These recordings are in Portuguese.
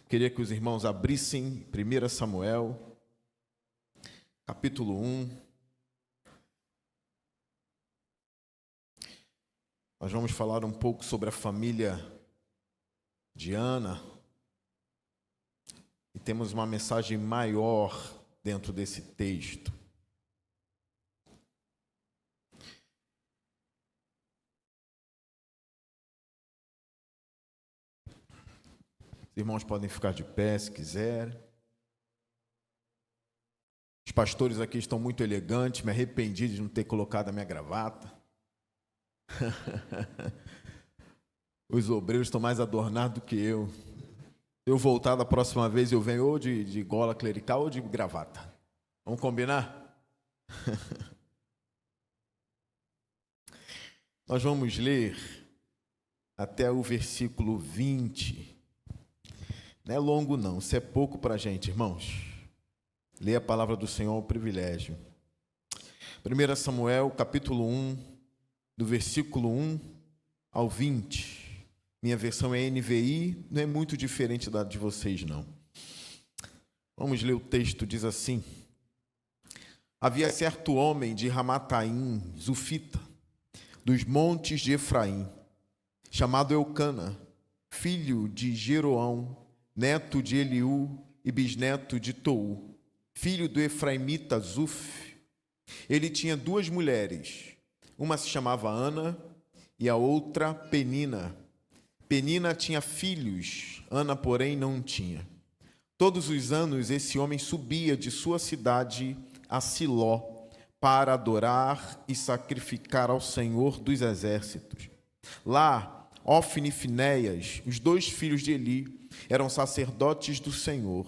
Queria que os irmãos abrissem 1 Samuel, capítulo 1. Nós vamos falar um pouco sobre a família de Ana. E temos uma mensagem maior dentro desse texto. Os irmãos podem ficar de pé se quiserem. Os pastores aqui estão muito elegantes, me arrependi de não ter colocado a minha gravata. Os obreiros estão mais adornados do que eu. Se eu voltar da próxima vez, eu venho ou de gola clerical ou de gravata. Vamos combinar? Nós vamos ler até o versículo 20. Não é longo não, isso é pouco para a gente, irmãos. Ler a palavra do Senhor é um privilégio. 1 Samuel, capítulo 1, do versículo 1 ao 20. Minha versão é NVI, não é muito diferente da de vocês, não. Vamos ler o texto, diz assim: Havia certo homem de Ramataim, Zufita, dos montes de Efraim, chamado Eucana, filho de Jeroão, neto de Eliú e bisneto de Tou, filho do efraimita Zuf. Ele tinha duas mulheres, uma se chamava Ana e a outra Penina. Penina tinha filhos, Ana, porém, não tinha. Todos os anos esse homem subia de sua cidade a Siló para adorar e sacrificar ao Senhor dos exércitos. Lá, Ofni e Finéias, os dois filhos de Eli, eram sacerdotes do Senhor.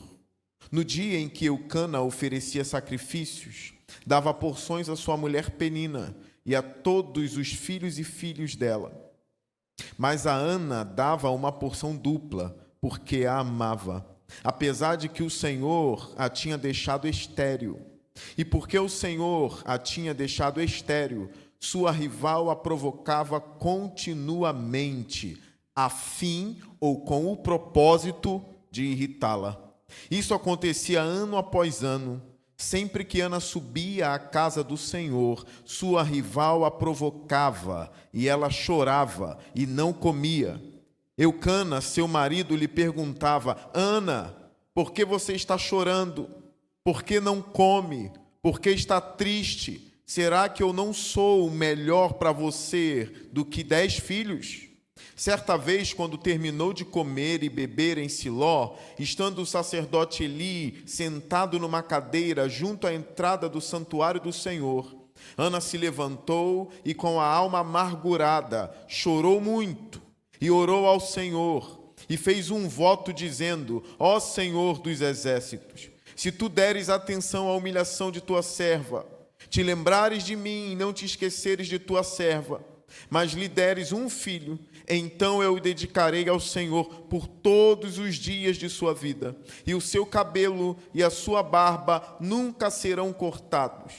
No dia em que Eucana oferecia sacrifícios, dava porções à sua mulher Penina e a todos os filhos e filhos dela. Mas a Ana dava uma porção dupla, porque a amava, apesar de que o Senhor a tinha deixado estéril. E porque o Senhor a tinha deixado estéril, sua rival a provocava continuamente, a fim ou com o propósito de irritá-la. Isso acontecia ano após ano. Sempre que Ana subia à casa do Senhor, sua rival a provocava, e ela chorava e não comia. Eucana, seu marido, lhe perguntava: Ana, por que você está chorando? Por que não come? Por que está triste? Será que eu não sou melhor para você do que 10 filhos? Certa vez, quando terminou de comer e beber em Siló, estando o sacerdote Eli sentado numa cadeira junto à entrada do santuário do Senhor, Ana se levantou e, com a alma amargurada, chorou muito e orou ao Senhor e fez um voto dizendo: Ó Senhor dos exércitos, se tu deres atenção à humilhação de tua serva, te lembrares de mim e não te esqueceres de tua serva, mas lhe deres um filho, então eu o dedicarei ao Senhor por todos os dias de sua vida, e o seu cabelo e a sua barba nunca serão cortados.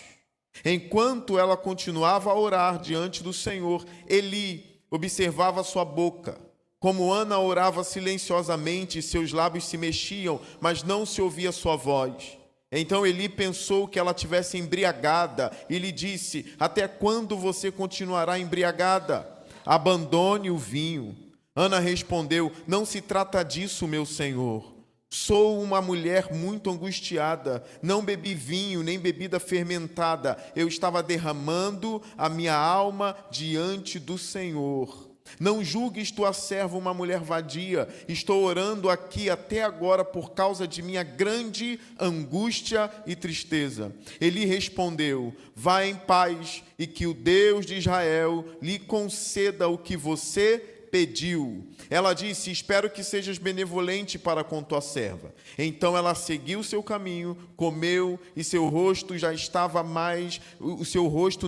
Enquanto ela continuava a orar diante do Senhor, Eli observava sua boca. Como Ana orava silenciosamente, seus lábios se mexiam, mas não se ouvia sua voz. Então Eli pensou que ela tivesse embriagada e lhe disse: Até quando você continuará embriagada? Abandone o vinho. Ana respondeu: Não se trata disso, meu senhor. Sou uma mulher muito angustiada. Não bebi vinho nem bebida fermentada. Eu estava derramando a minha alma diante do Senhor. Não julgues tua serva uma mulher vadia. Estou orando aqui até agora por causa de minha grande angústia e tristeza. Ele respondeu: Vá em paz e que o Deus de Israel lhe conceda o que você pediu. Ela disse: Espero que sejas benevolente para com tua serva. Então ela seguiu seu caminho, comeu e seu rosto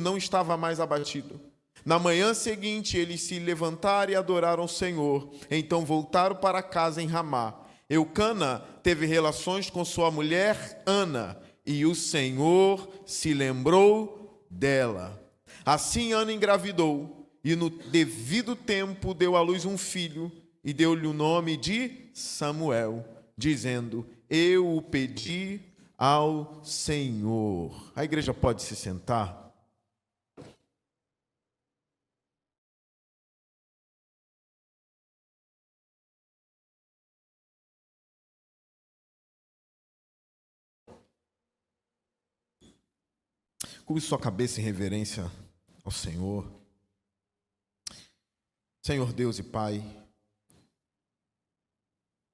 não estava mais abatido. Na manhã seguinte, eles se levantaram e adoraram o Senhor. Então voltaram para casa em Ramá. Eucana teve relações com sua mulher Ana, e o Senhor se lembrou dela. Assim Ana engravidou, e no devido tempo deu à luz um filho, e deu-lhe o nome de Samuel. dizendo: eu o pedi ao Senhor. A igreja pode se sentar? Curve sua cabeça em reverência ao Senhor. Senhor Deus e Pai,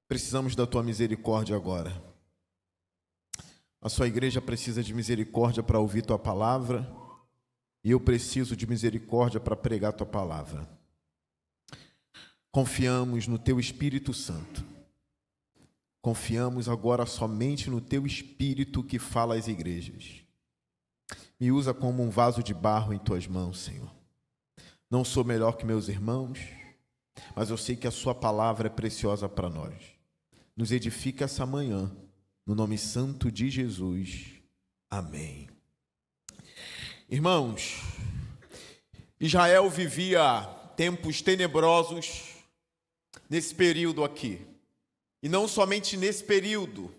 precisamos da Tua misericórdia agora. A sua igreja precisa de misericórdia para ouvir Tua palavra, e eu preciso de misericórdia para pregar Tua palavra. Confiamos no Teu Espírito Santo. Confiamos agora somente no Teu Espírito que fala às igrejas. Me usa como um vaso de barro em Tuas mãos, Senhor. Não sou melhor que meus irmãos, mas eu sei que a Sua palavra é preciosa para nós. Nos edifica essa manhã, no nome santo de Jesus. Amém. Irmãos, Israel vivia tempos tenebrosos nesse período aqui. E não somente nesse período,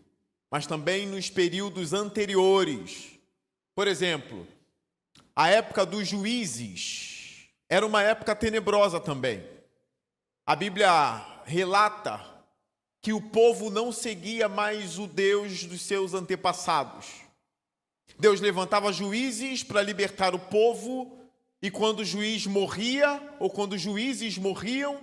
mas também nos períodos anteriores. Por exemplo, a época dos juízes era uma época tenebrosa também. A Bíblia relata que o povo não seguia mais o Deus dos seus antepassados. Deus levantava juízes para libertar o povo, e quando o juiz morria, ou quando os juízes morriam,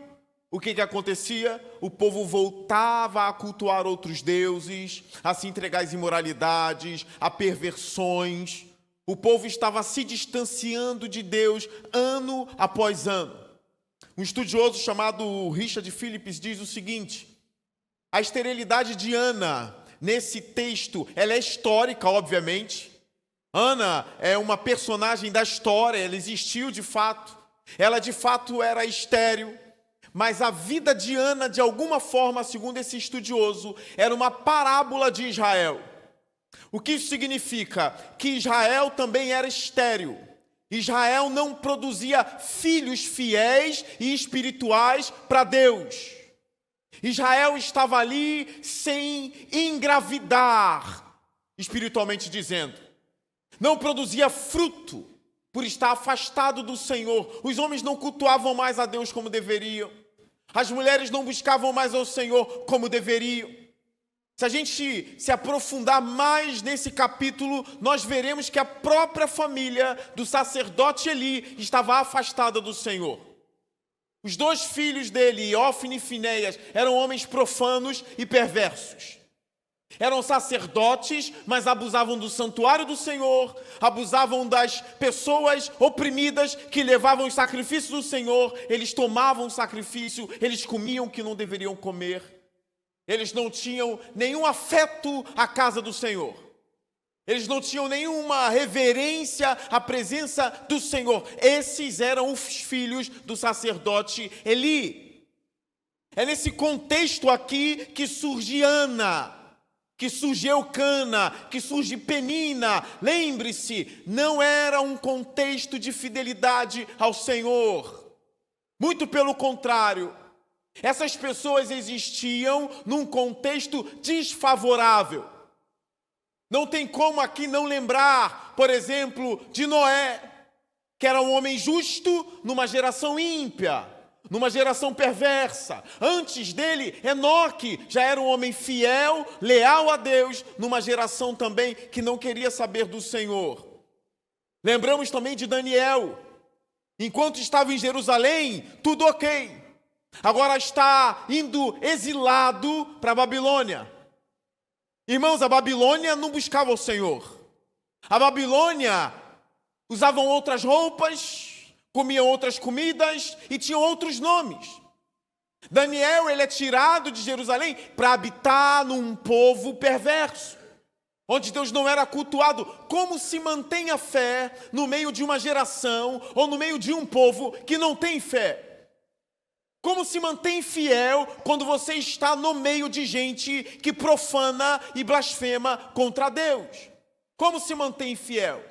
o que acontecia? O povo voltava a cultuar outros deuses, a se entregar às imoralidades, a perversões. O povo estava se distanciando de Deus ano após ano. Um estudioso chamado Richard Phillips diz o seguinte: a esterilidade de Ana, nesse texto, ela é histórica, obviamente. Ana é uma personagem da história, ela existiu de fato. Ela de fato era estéril. Mas a vida de Ana, de alguma forma, segundo esse estudioso, era uma parábola de Israel. O que isso significa? Que Israel também era estéril. Israel não produzia filhos fiéis e espirituais para Deus. Israel estava ali sem engravidar, espiritualmente dizendo. Não produzia fruto por estar afastado do Senhor. Os homens não cultuavam mais a Deus como deveriam. As mulheres não buscavam mais ao Senhor como deveriam. Se a gente se aprofundar mais nesse capítulo, nós veremos que a própria família do sacerdote Eli estava afastada do Senhor. Os dois filhos dele, Hófni e Finéias, eram homens profanos e perversos. Eram sacerdotes, mas abusavam do santuário do Senhor, abusavam das pessoas oprimidas que levavam os sacrifícios do Senhor. Eles tomavam o sacrifício, eles comiam o que não deveriam comer. Eles não tinham nenhum afeto à casa do Senhor. Eles não tinham nenhuma reverência à presença do Senhor. Esses eram os filhos do sacerdote Eli. É nesse contexto aqui que surge Ana, que surge Eucana, que surge Penina. Lembre-se, não era um contexto de fidelidade ao Senhor. Muito pelo contrário. Essas pessoas existiam num contexto desfavorável. Não tem como aqui não lembrar, por exemplo, de Noé, que era um homem justo numa geração ímpia, numa geração perversa. Antes dele, Enoque já era um homem fiel, leal a Deus, numa geração também que não queria saber do Senhor. Lembramos também de Daniel. Enquanto estava em Jerusalém, tudo ok. Agora está indo exilado para a Babilônia. Irmãos, a Babilônia não buscava o Senhor. A Babilônia usavam outras roupas, comiam outras comidas e tinham outros nomes. Daniel, ele é tirado de Jerusalém para habitar num povo perverso, onde Deus não era cultuado. Como se mantém a fé no meio de uma geração ou no meio de um povo que não tem fé? Como se mantém fiel quando você está no meio de gente que profana e blasfema contra Deus? Como se mantém fiel?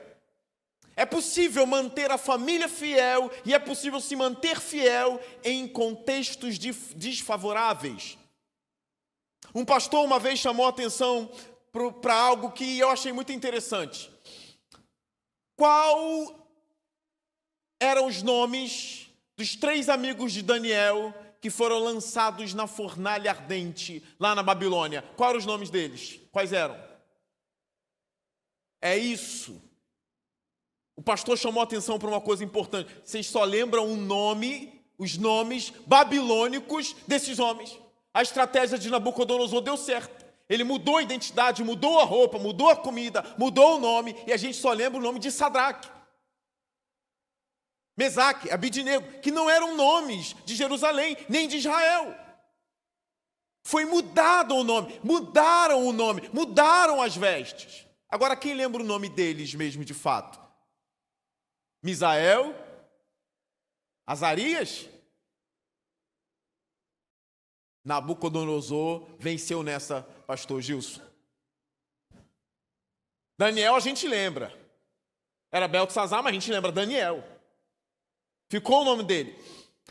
É possível manter a família fiel e é possível se manter fiel em contextos desfavoráveis. Um pastor uma vez chamou a atenção para algo que eu achei muito interessante. Qual eram os nomes dos 3 amigos de Daniel que foram lançados na fornalha ardente lá na Babilônia? Quais eram os nomes deles? Quais eram? É isso. O pastor chamou a atenção para uma coisa importante. Vocês só lembram os nomes babilônicos desses homens. A estratégia de Nabucodonosor deu certo. Ele mudou a identidade, mudou a roupa, mudou a comida, mudou o nome, e a gente só lembra o nome de Sadraque, Mesaque, Abidnego, que não eram nomes de Jerusalém, nem de Israel. Foi mudado o nome, mudaram as vestes. Agora, quem lembra o nome deles mesmo de fato? Misael? Azarias? Nabucodonosor venceu nessa, pastor Gilson. Daniel a gente lembra. Era Beltesazar, mas a gente lembra Daniel. Ficou o nome dele.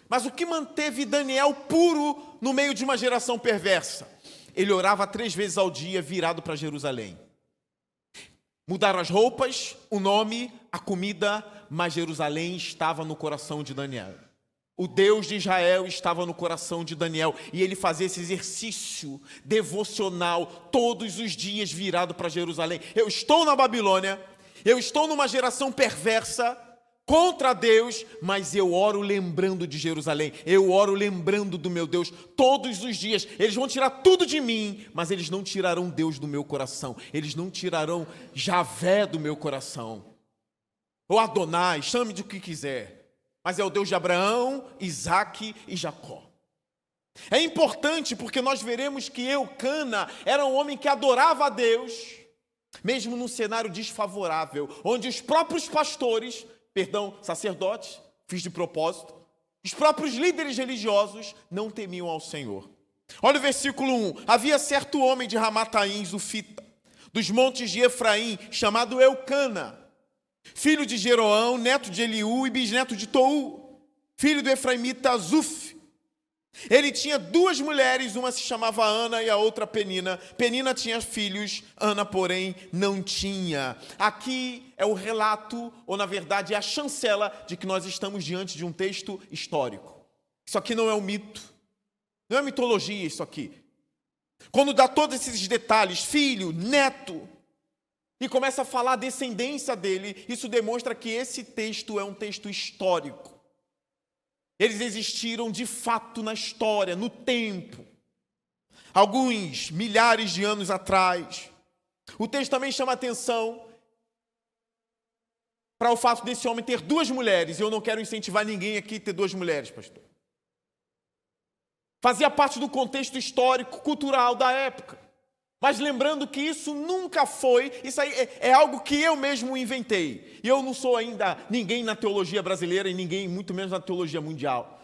Mas o que manteve Daniel puro no meio de uma geração perversa? Ele orava 3 vezes ao dia virado para Jerusalém. Mudaram as roupas, o nome, a comida, mas Jerusalém estava no coração de Daniel. O Deus de Israel estava no coração de Daniel e ele fazia esse exercício devocional todos os dias virado para Jerusalém. Eu estou na Babilônia, eu estou numa geração perversa contra Deus, mas eu oro lembrando de Jerusalém, eu oro lembrando do meu Deus todos os dias. Eles vão tirar tudo de mim, mas eles não tirarão Deus do meu coração, eles não tirarão Javé do meu coração, ou Adonai, chame de o que quiser. Mas é o Deus de Abraão, Isaque e Jacó. É importante porque nós veremos que Eucana era um homem que adorava a Deus, mesmo num cenário desfavorável, onde os próprios pastores, sacerdotes, fiz de propósito, os próprios líderes religiosos não temiam ao Senhor. Olha o versículo 1. Havia certo homem de Ramataim, Zufita, dos montes de Efraim, chamado Eucana, filho de Jeroão, neto de Eliú e bisneto de Tou, filho do efraimita Zuf. Ele tinha 2 mulheres, uma se chamava Ana e a outra Penina. Penina tinha filhos, Ana, porém, não tinha. Aqui é o relato, ou na verdade é a chancela de que nós estamos diante de um texto histórico. Isso aqui não é um mito, não é mitologia isso aqui. Quando dá todos esses detalhes, filho, neto, e começa a falar a descendência dele, isso demonstra que esse texto é um texto histórico. Eles existiram de fato na história, no tempo, alguns milhares de anos atrás. O texto também chama atenção para o fato desse homem ter 2 mulheres. Eu não quero incentivar ninguém aqui a ter 2 mulheres, pastor. Fazia parte do contexto histórico, cultural da época. Mas lembrando que isso nunca foi, isso aí é algo que eu mesmo inventei. E eu não sou ainda ninguém na teologia brasileira e ninguém muito menos na teologia mundial.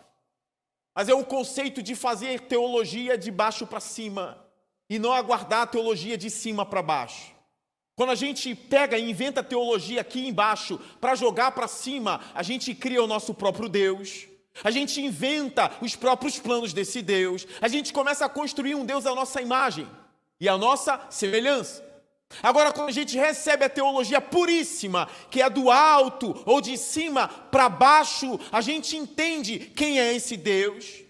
Mas é um conceito de fazer teologia de baixo para cima e não aguardar a teologia de cima para baixo. Quando a gente pega e inventa teologia aqui embaixo para jogar para cima, a gente cria o nosso próprio Deus. A gente inventa os próprios planos desse Deus. A gente começa a construir um Deus à nossa imagem e a nossa semelhança. Agora, quando a gente recebe a teologia puríssima, que é do alto ou de cima para baixo, a gente entende quem é esse Deus,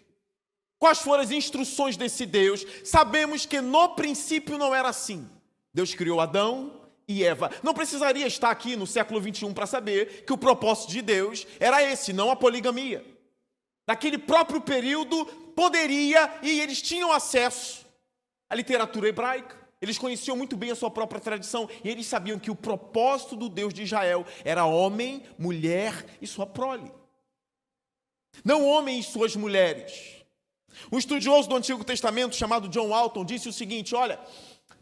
quais foram as instruções desse Deus. Sabemos que no princípio não era assim. Deus criou Adão e Eva. Não precisaria estar aqui no século 21 para saber que o propósito de Deus era esse, não a poligamia. Naquele próprio período, poderia, e eles tinham acesso a literatura hebraica, eles conheciam muito bem a sua própria tradição, e eles sabiam que o propósito do Deus de Israel era homem, mulher e sua prole. Não homem e suas mulheres. Um estudioso do Antigo Testamento chamado John Walton disse o seguinte, olha,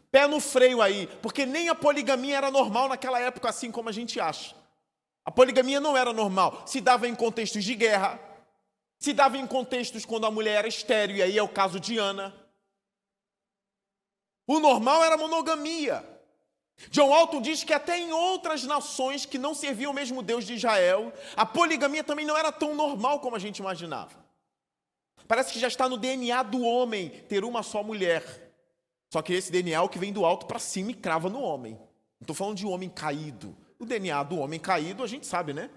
pé no freio aí, porque nem a poligamia era normal naquela época, assim como a gente acha. A poligamia não era normal, se dava em contextos de guerra, se dava em contextos quando a mulher era estéril, e aí é o caso de Ana. O normal era a monogamia. John Walton diz que até em outras nações que não serviam o mesmo Deus de Israel, a poligamia também não era tão normal como a gente imaginava. Parece que já está no DNA do homem ter uma só mulher. Só que esse DNA é o que vem do alto para cima e crava no homem. Não estou falando de um homem caído. O DNA do homem caído, a gente sabe, né?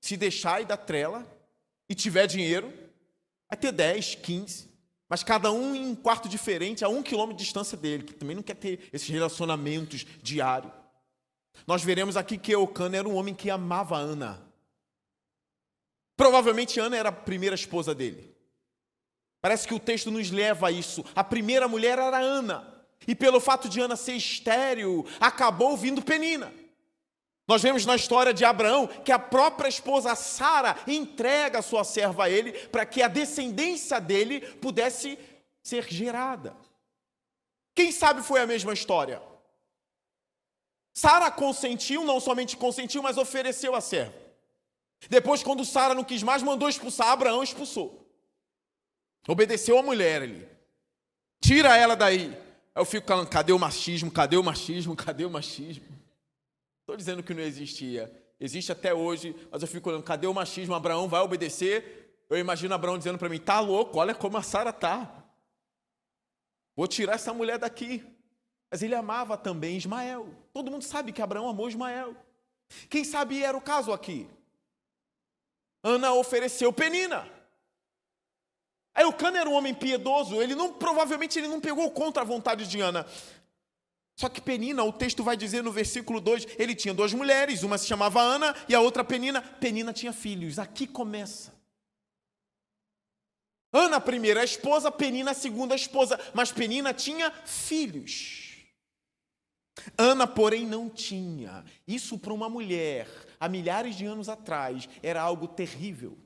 Se deixar e dar trela e tiver dinheiro, vai ter 10, 15. Mas cada um em um quarto diferente, a 1 quilômetro de distância dele, que também não quer ter esses relacionamentos diários. Nós veremos aqui que Eucana era um homem que amava Ana. Provavelmente Ana era a primeira esposa dele. Parece que o texto nos leva a isso. A primeira mulher era Ana. E pelo fato de Ana ser estéril, acabou vindo Penina. Nós vemos na história de Abraão que a própria esposa Sara entrega a sua serva a ele para que a descendência dele pudesse ser gerada. Quem sabe foi a mesma história. Sara consentiu, não somente consentiu, mas ofereceu a serva. Depois, quando Sara não quis mais, mandou expulsar. Abraão expulsou. Obedeceu a mulher ali. Tira ela daí. Eu fico falando, cadê o machismo? Cadê o machismo? Cadê o machismo? Estou dizendo que não existia. Existe até hoje, mas eu fico olhando, cadê o machismo? Abraão vai obedecer? Eu imagino Abraão dizendo para mim, tá louco, olha como a Sara tá. Vou tirar essa mulher daqui. Mas ele amava também Ismael. Todo mundo sabe que Abraão amou Ismael. Quem sabe era o caso aqui. Ana ofereceu Penina. Eucana era um homem piedoso, provavelmente ele não pegou contra a vontade de Ana. Só que Penina, o texto vai dizer no versículo 2, ele tinha 2 mulheres, uma se chamava Ana e a outra Penina. Penina tinha filhos, aqui começa. Ana, a primeira esposa, Penina, a segunda esposa, mas Penina tinha filhos. Ana, porém, não tinha. Isso para uma mulher, há milhares de anos atrás, era algo terrível.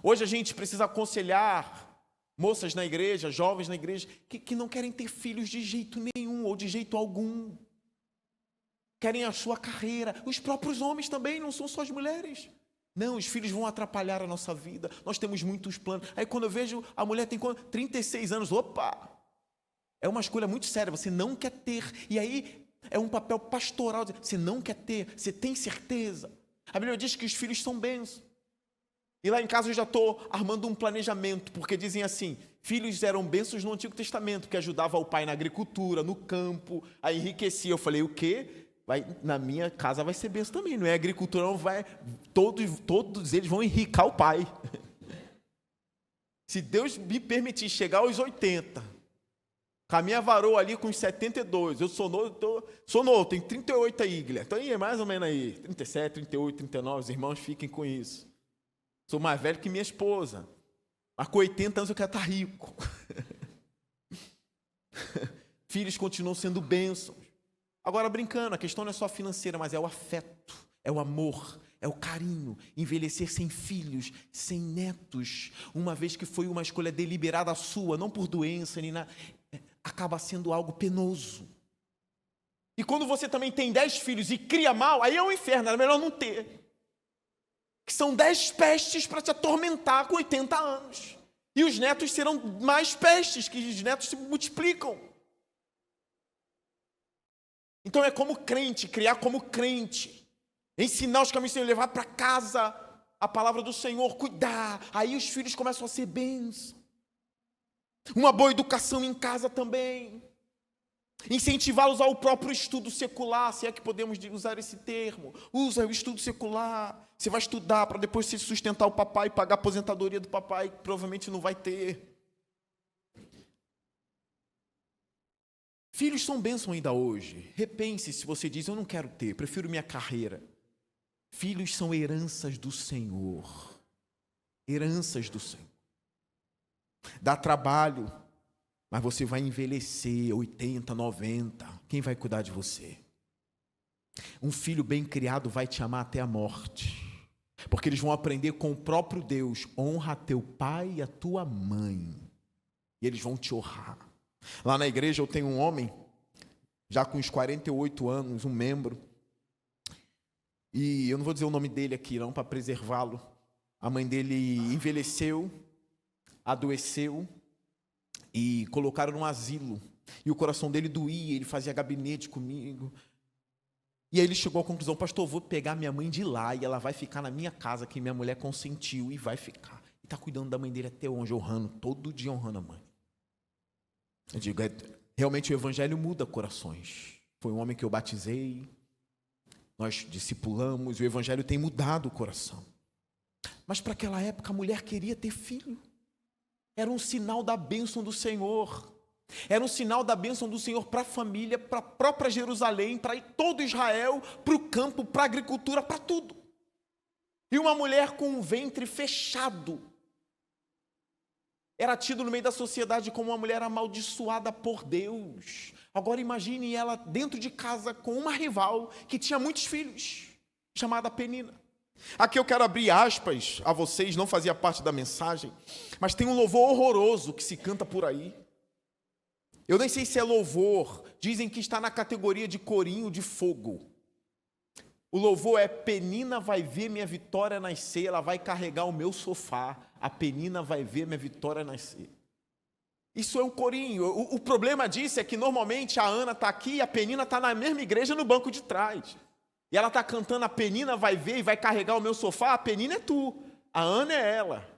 Hoje a gente precisa aconselhar moças na igreja, jovens na igreja, que não querem ter filhos de jeito nenhum ou de jeito algum. Querem a sua carreira. Os próprios homens também, não são só as mulheres. Não, os filhos vão atrapalhar a nossa vida. Nós temos muitos planos. Aí quando eu vejo a mulher tem 36 anos, opa! É uma escolha muito séria, você não quer ter. E aí é um papel pastoral, você não quer ter, você tem certeza. A Bíblia diz que os filhos são bênçãos. E lá em casa eu já estou armando um planejamento, porque dizem assim, filhos eram bênçãos no Antigo Testamento, que ajudava o pai na agricultura, no campo, a enriquecer. Eu falei, o quê? Na minha casa vai ser bênção também, não é agricultura, não vai, todos eles vão enricar o pai. Se Deus me permitir chegar aos 80, com a minha varoa ali com os 72, eu sou novo, tenho 38 aí, Guilherme, então aí é mais ou menos aí, 37, 38, 39, os irmãos fiquem com isso. Sou mais velho que minha esposa. Mas com 80 anos eu quero estar rico. Filhos continuam sendo bênçãos. Agora, brincando, a questão não é só financeira, mas é o afeto, é o amor, é o carinho. Envelhecer sem filhos, sem netos, uma vez que foi uma escolha deliberada sua, não por doença, nem nada, acaba sendo algo penoso. E quando você também tem 10 filhos e cria mal, aí é um inferno, é melhor não ter. Que são 10 pestes para te atormentar com 80 anos. E os netos serão mais pestes, que os netos se multiplicam. Então é como crente, criar como crente. Ensinar os caminhos do Senhor, levar para casa a palavra do Senhor, cuidar. Aí os filhos começam a ser bênçãos. Uma boa educação em casa também. Incentivá-los ao próprio estudo secular, se é que podemos usar esse termo. Usa o estudo secular. Você vai estudar para depois se sustentar o papai, pagar a aposentadoria do papai, que provavelmente não vai ter. Filhos são bênção ainda hoje. Repense se você diz, eu não quero ter, prefiro minha carreira. Filhos são heranças do Senhor. Heranças do Senhor. Dá trabalho, mas você vai envelhecer, 80, 90. Quem vai cuidar de você? Um filho bem criado vai te amar até a morte. Porque eles vão aprender com o próprio Deus. Honra a teu pai e a tua mãe. E eles vão te honrar. Lá na igreja eu tenho um homem, já com uns 48 anos, um membro. E eu não vou dizer o nome dele aqui não, para preservá-lo. A mãe dele envelheceu, adoeceu e colocaram num asilo. E o coração dele doía, ele fazia gabinete comigo. E aí ele chegou à conclusão, pastor, eu vou pegar minha mãe de lá e ela vai ficar na minha casa, que minha mulher consentiu e vai ficar. E está cuidando da mãe dele até hoje, honrando, todo dia honrando a mãe. Eu digo, Realmente o evangelho muda corações. Foi um homem que eu batizei, nós discipulamos, o evangelho tem mudado o coração. Mas para aquela época a mulher queria ter filho. Era um sinal da bênção do Senhor. Era um sinal da bênção do Senhor para a família, para a própria Jerusalém, para todo Israel, para o campo, para a agricultura, para tudo. E uma mulher com um ventre fechado era tido no meio da sociedade como uma mulher amaldiçoada por Deus. Agora imagine ela dentro de casa com uma rival que tinha muitos filhos, chamada Penina. Aqui eu quero abrir aspas a vocês, não fazia parte da mensagem, mas tem um louvor horroroso que se canta por aí. Eu nem sei se é louvor, dizem que está na categoria de corinho de fogo. O louvor é: Penina vai ver minha vitória nascer, ela vai carregar o meu sofá, a Penina vai ver minha vitória nascer. Isso é um corinho. O problema disso é que normalmente a Ana está aqui e a Penina está na mesma igreja no banco de trás. E ela está cantando: a Penina vai ver e vai carregar o meu sofá, a Penina é tu, a Ana é ela.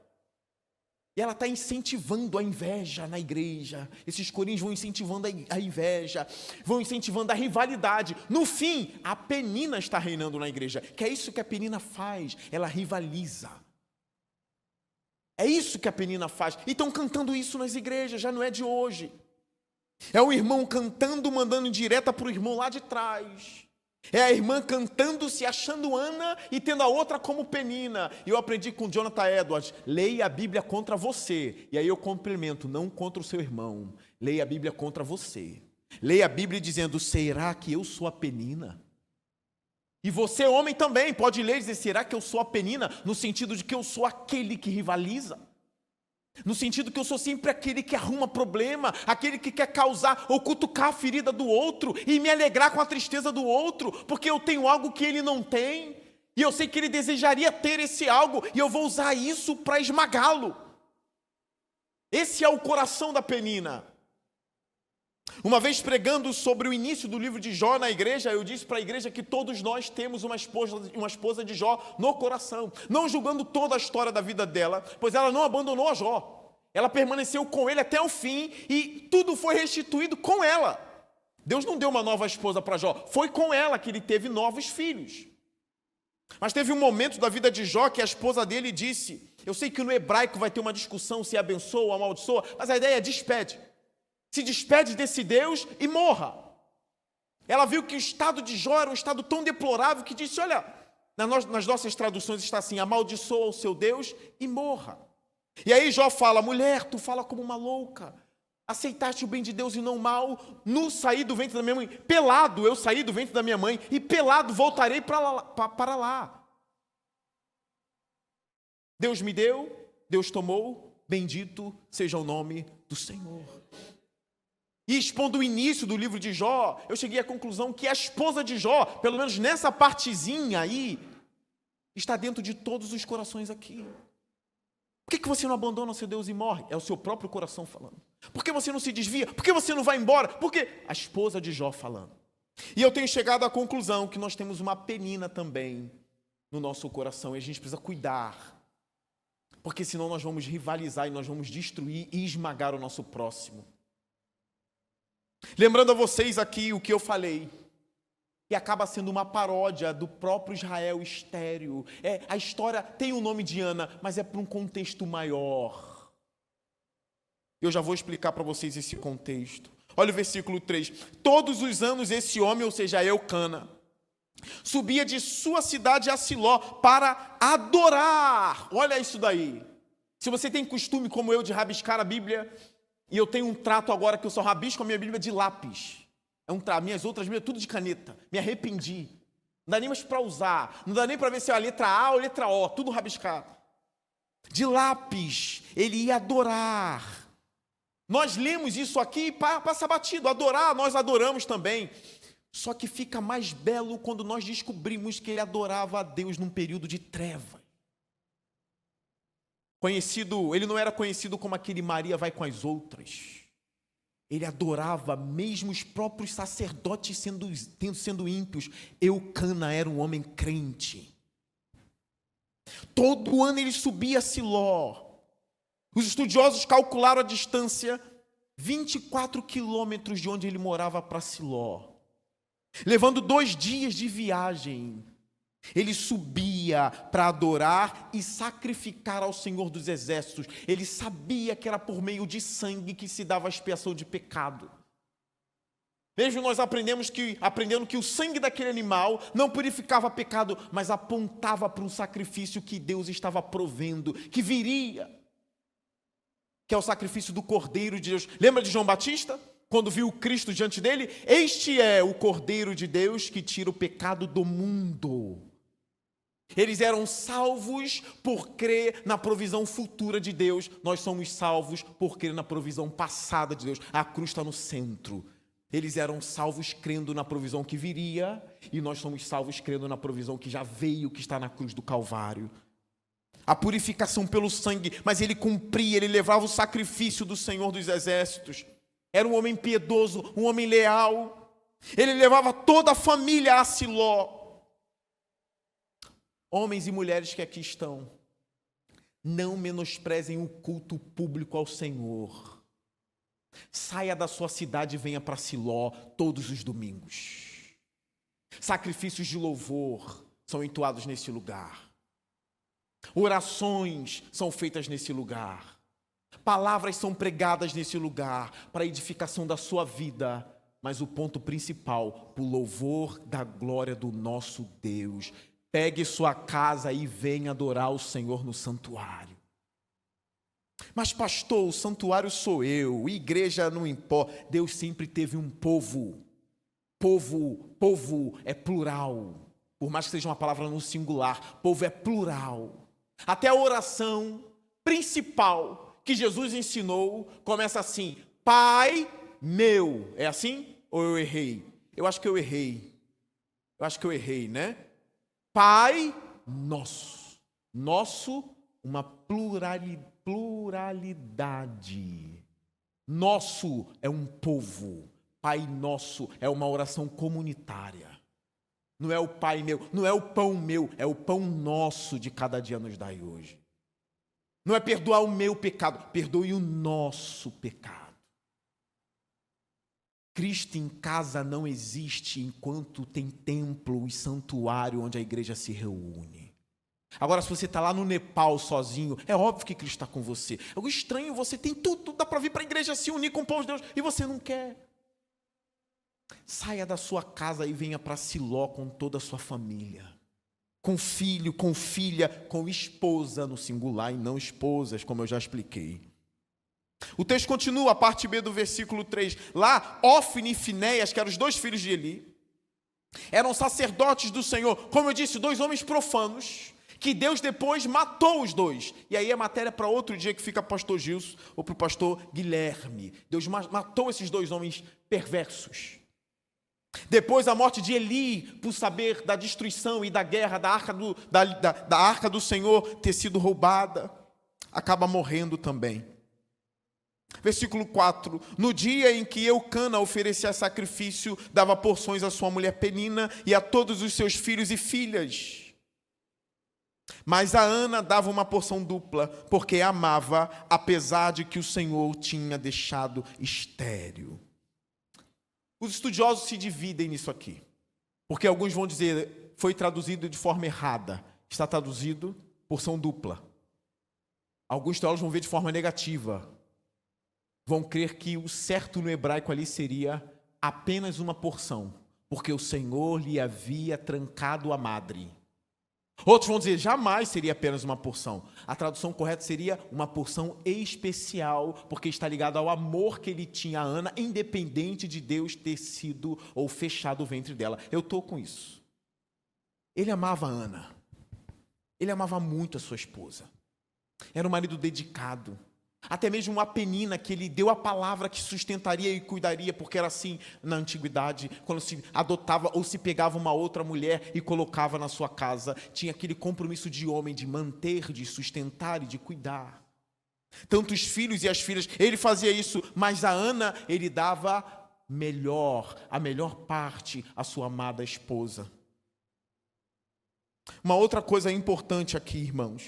E ela está incentivando a inveja na igreja. Esses corinhos vão incentivando a inveja, vão incentivando a rivalidade. No fim, a Penina está reinando na igreja, que é isso que a Penina faz, ela rivaliza. É isso que a Penina faz. E estão cantando isso nas igrejas, já não é de hoje. É o irmão cantando, mandando direta para o irmão lá de trás. É a irmã cantando, se achando Ana e tendo a outra como Penina. E eu aprendi com Jonathan Edwards: leia a Bíblia contra você. E aí eu complemento: não contra o seu irmão. Leia a Bíblia contra você. Leia a Bíblia dizendo: será que eu sou a Penina? E você, homem, também pode ler e dizer: será que eu sou a Penina? No sentido de que eu sou aquele que rivaliza. No sentido que eu sou sempre aquele que arruma problema, aquele que quer causar ou cutucar a ferida do outro e me alegrar com a tristeza do outro, porque eu tenho algo que ele não tem, e eu sei que ele desejaria ter esse algo, e eu vou usar isso para esmagá-lo. Esse é o coração da Penina. Uma vez pregando sobre o início do livro de Jó na igreja, eu disse para a igreja que todos nós temos uma esposa de Jó no coração, não julgando toda a história da vida dela, pois ela não abandonou a Jó, ela permaneceu com ele até o fim e tudo foi restituído com ela. Deus não deu uma nova esposa para Jó, foi com ela que ele teve novos filhos. Mas teve um momento da vida de Jó que a esposa dele disse: eu sei que no hebraico vai ter uma discussão se abençoa ou amaldiçoa, mas a ideia é despede. Se despede desse Deus e morra. Ela viu que o estado de Jó era um estado tão deplorável que disse: olha, nas nossas traduções está assim: amaldiçoa o seu Deus e morra. E aí Jó fala: mulher, tu fala como uma louca, aceitaste o bem de Deus e não o mal, nu saí do ventre da minha mãe, pelado eu saí do ventre da minha mãe, e pelado voltarei para lá. Deus me deu, Deus tomou, bendito seja o nome do Senhor. E expondo o início do livro de Jó, eu cheguei à conclusão que a esposa de Jó, pelo menos nessa partezinha aí, está dentro de todos os corações aqui. Por que você não abandona o seu Deus e morre? É o seu próprio coração falando. Por que você não se desvia? Por que você não vai embora? Porque a esposa de Jó falando. E eu tenho chegado à conclusão que nós temos uma Penina também no nosso coração e a gente precisa cuidar. Porque senão nós vamos rivalizar e nós vamos destruir e esmagar o nosso próximo. Lembrando a vocês aqui o que eu falei, que acaba sendo uma paródia do próprio Israel estéril. A história tem o nome de Ana, mas é para um contexto maior. Eu já vou explicar para vocês esse contexto. Olha o versículo 3. Todos os anos esse homem, ou seja, Eucana, subia de sua cidade a Siló para adorar. Olha isso daí. Se você tem costume, como eu, de rabiscar a Bíblia, e eu tenho um trato agora que eu só rabisco a minha Bíblia de lápis. Minhas outras Bíblias tudo de caneta. Me arrependi. Não dá nem mais para usar. Não dá nem para ver se é a letra A ou a letra O. Tudo rabiscado. De lápis. Ele ia adorar. Nós lemos isso aqui e passa batido. Adorar, nós adoramos também. Só que fica mais belo quando nós descobrimos que ele adorava a Deus num período de trevas. Ele não era conhecido como aquele Maria vai com as outras. Ele adorava mesmo os próprios sacerdotes sendo ímpios. Eucana era um homem crente. Todo ano ele subia a Siló. Os estudiosos calcularam a distância 24 quilômetros de onde ele morava para Siló, levando 2 dias de viagem. Ele subia para adorar e sacrificar ao Senhor dos Exércitos. Ele sabia que era por meio de sangue que se dava a expiação de pecado. Mesmo nós aprendendo que o sangue daquele animal não purificava pecado, mas apontava para um sacrifício que Deus estava provendo, que viria, que é o sacrifício do Cordeiro de Deus. Lembra de João Batista? Quando viu Cristo diante dele? Este é o Cordeiro de Deus que tira o pecado do mundo. Eles eram salvos por crer na provisão futura de Deus. Nós somos salvos por crer na provisão passada de Deus. A cruz está no centro. Eles eram salvos crendo na provisão que viria, e nós somos salvos crendo na provisão que já veio, que está na cruz do Calvário. A purificação pelo sangue, mas ele cumpria, ele levava o sacrifício do Senhor dos Exércitos. Era um homem piedoso, um homem leal. Ele levava toda a família a Siló. Homens e mulheres que aqui estão, não menosprezem o culto público ao Senhor. Saia da sua cidade e venha para Siló todos os domingos. Sacrifícios de louvor são entoados nesse lugar. Orações são feitas nesse lugar. Palavras são pregadas nesse lugar para a edificação da sua vida. Mas o ponto principal, o louvor da glória do nosso Deus. Pegue sua casa e venha adorar o Senhor no santuário. Mas pastor, o santuário sou eu, igreja não importa. Deus sempre teve um povo. Povo é plural. Por mais que seja uma palavra no singular, povo é plural. Até a oração principal que Jesus ensinou começa assim: Pai meu. É assim? Ou eu errei? Eu acho que eu errei, né? Pai nosso. Nosso, uma pluralidade. Nosso é um povo. Pai nosso é uma oração comunitária. Não é o pai meu, não é o pão meu, é o pão nosso de cada dia nos dai hoje. Não é perdoar o meu pecado, perdoe o nosso pecado. Cristo em casa não existe enquanto tem templo e santuário onde a igreja se reúne. Agora, se você está lá no Nepal sozinho, é óbvio que Cristo está com você. É algo estranho, você tem tudo, dá para vir para a igreja se unir com o povo de Deus, e você não quer. Saia da sua casa e venha para Siló com toda a sua família. Com filho, com filha, com esposa no singular e não esposas, como eu já expliquei. O texto continua, a parte B do versículo 3. Lá, Ofni e Finéias, que eram os 2 filhos de Eli, eram sacerdotes do Senhor. Como eu disse, 2 homens profanos, que Deus depois matou os 2. E aí é matéria para outro dia que fica para o pastor Gilson ou para o pastor Guilherme. Deus matou esses 2 homens perversos. Depois a morte de Eli, por saber da destruição e da guerra da arca do Senhor ter sido roubada, acaba morrendo também. Versículo 4. No dia em que Eucana oferecia sacrifício, dava porções à sua mulher Penina e a todos os seus filhos e filhas. Mas a Ana dava uma porção dupla, porque amava, apesar de que o Senhor tinha deixado estéril. Os estudiosos se dividem nisso aqui, porque alguns vão dizer, foi traduzido de forma errada, está traduzido porção dupla. Alguns teólogos vão ver de forma negativa, vão crer que o certo no hebraico ali seria apenas uma porção, porque o Senhor lhe havia trancado a madre. Outros vão dizer, jamais seria apenas uma porção. A tradução correta seria uma porção especial, porque está ligado ao amor que ele tinha a Ana, independente de Deus ter sido ou fechado o ventre dela. Eu estou com isso. Ele amava a Ana. Ele amava muito a sua esposa. Era um marido dedicado. Até mesmo uma Penina que ele deu a palavra que sustentaria e cuidaria, porque era assim na antiguidade, quando se adotava ou se pegava uma outra mulher e colocava na sua casa, tinha aquele compromisso de homem de manter, de sustentar e de cuidar. Tanto os filhos e as filhas, ele fazia isso, mas a Ana, ele dava a melhor parte à sua amada esposa. Uma outra coisa importante aqui, irmãos,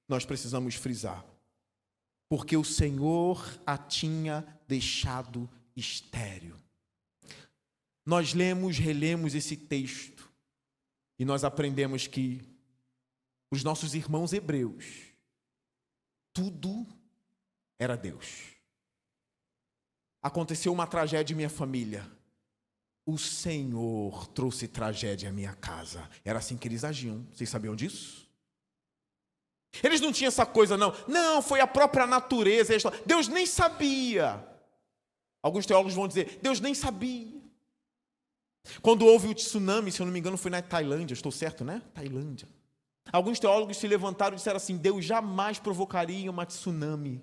nós precisamos frisar. porque o Senhor a tinha deixado estéril. Nós lemos, relemos esse texto e nós aprendemos que os nossos irmãos hebreus, tudo era Deus. Aconteceu uma tragédia em minha família. O Senhor trouxe tragédia à minha casa. Era assim que eles agiam. Vocês sabiam disso? Eles não tinham essa coisa, não. Não, foi a própria natureza. Deus nem sabia. Alguns teólogos vão dizer, Deus nem sabia. Quando houve o tsunami, se eu não me engano, foi na Tailândia. Estou certo, né? Tailândia. Alguns teólogos se levantaram e disseram assim, Deus jamais provocaria uma tsunami.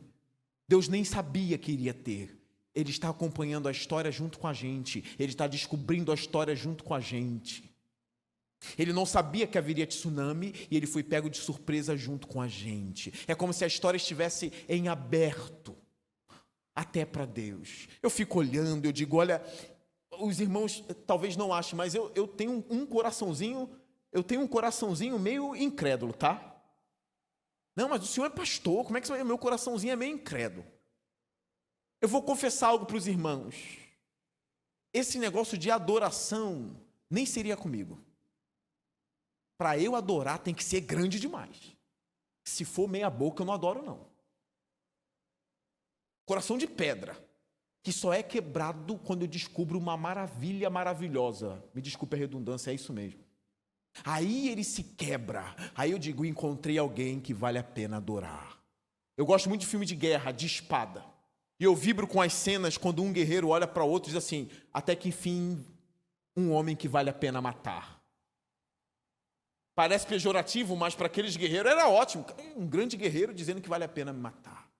Deus nem sabia que iria ter. Ele está acompanhando a história junto com a gente. Ele está descobrindo a história junto com a gente. Ele não sabia que haveria tsunami e ele foi pego de surpresa junto com a gente. É como se a história estivesse em aberto, até para Deus. Eu fico olhando, eu digo, olha, os irmãos talvez não achem, mas eu tenho um coraçãozinho, meio incrédulo, tá? Não, mas o senhor é pastor, como é que você vai? Meu coraçãozinho é meio incrédulo. Eu vou confessar algo para os irmãos. Esse negócio de adoração nem seria comigo. Para eu adorar tem que ser grande demais. Se for meia boca, eu não adoro, não. Coração de pedra, que só é quebrado quando eu descubro uma maravilha maravilhosa. Me desculpe a redundância, é isso mesmo. Aí ele se quebra. Aí eu digo, encontrei alguém que vale a pena adorar. Eu gosto muito de filme de guerra, de espada. E eu vibro com as cenas quando um guerreiro olha para o outro e diz assim, até que enfim, um homem que vale a pena matar. Parece pejorativo, mas para aqueles guerreiros era ótimo. Um grande guerreiro dizendo que vale a pena me matar.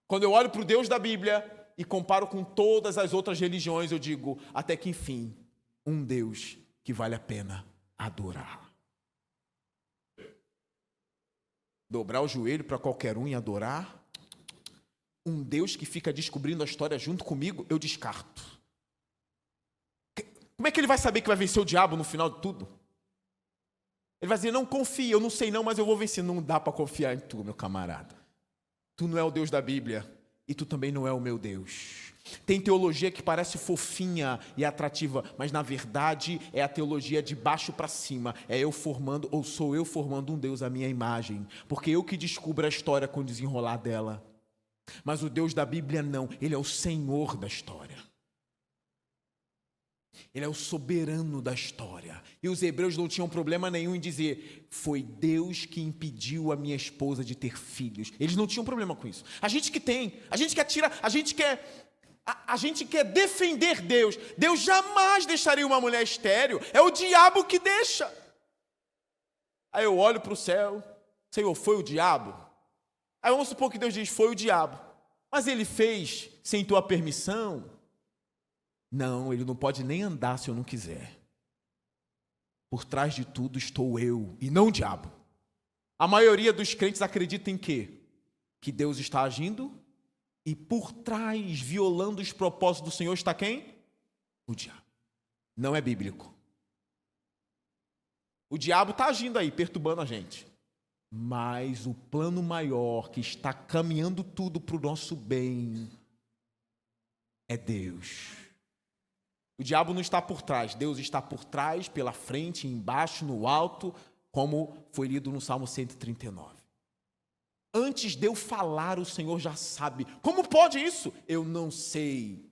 Quando eu olho para o Deus da Bíblia e comparo com todas as outras religiões, eu digo, até que enfim, um Deus que vale a pena adorar. Dobrar o joelho para qualquer um e adorar. Um Deus que fica descobrindo a história junto comigo, eu descarto. Como é que ele vai saber que vai vencer o diabo no final de tudo? Ele vai dizer, não confia, eu não sei não, mas eu vou vencer. Não dá para confiar em tu, meu camarada. Tu não é o Deus da Bíblia e tu também não é o meu Deus. Tem teologia que parece fofinha e atrativa, mas na verdade é a teologia de baixo para cima. É eu formando, ou sou eu formando um Deus à minha imagem. Porque eu que descubro a história com o desenrolar dela. Mas o Deus da Bíblia não, Ele é o Senhor da história. Ele é o soberano da história. E os hebreus não tinham problema nenhum em dizer, foi Deus que impediu a minha esposa de ter filhos. Eles não tinham problema com isso. A gente que tem, a gente quer defender Deus. Deus jamais deixaria uma mulher estéril, é o diabo que deixa. Aí eu olho para o céu, Senhor, foi o diabo? Aí vamos supor que Deus diz, foi o diabo. Mas ele fez sem tua permissão? Não, ele não pode nem andar se eu não quiser. Por trás de tudo estou eu e não o diabo. A maioria dos crentes acredita em quê? Que Deus está agindo e por trás, violando os propósitos do Senhor, está quem? O diabo. Não é bíblico. O diabo está agindo aí, perturbando a gente. Mas o plano maior que está caminhando tudo para o nosso bem é Deus. O diabo não está por trás, Deus está por trás, pela frente, embaixo, no alto, como foi lido no Salmo 139. Antes de eu falar, o Senhor já sabe. Como pode isso? Eu não sei.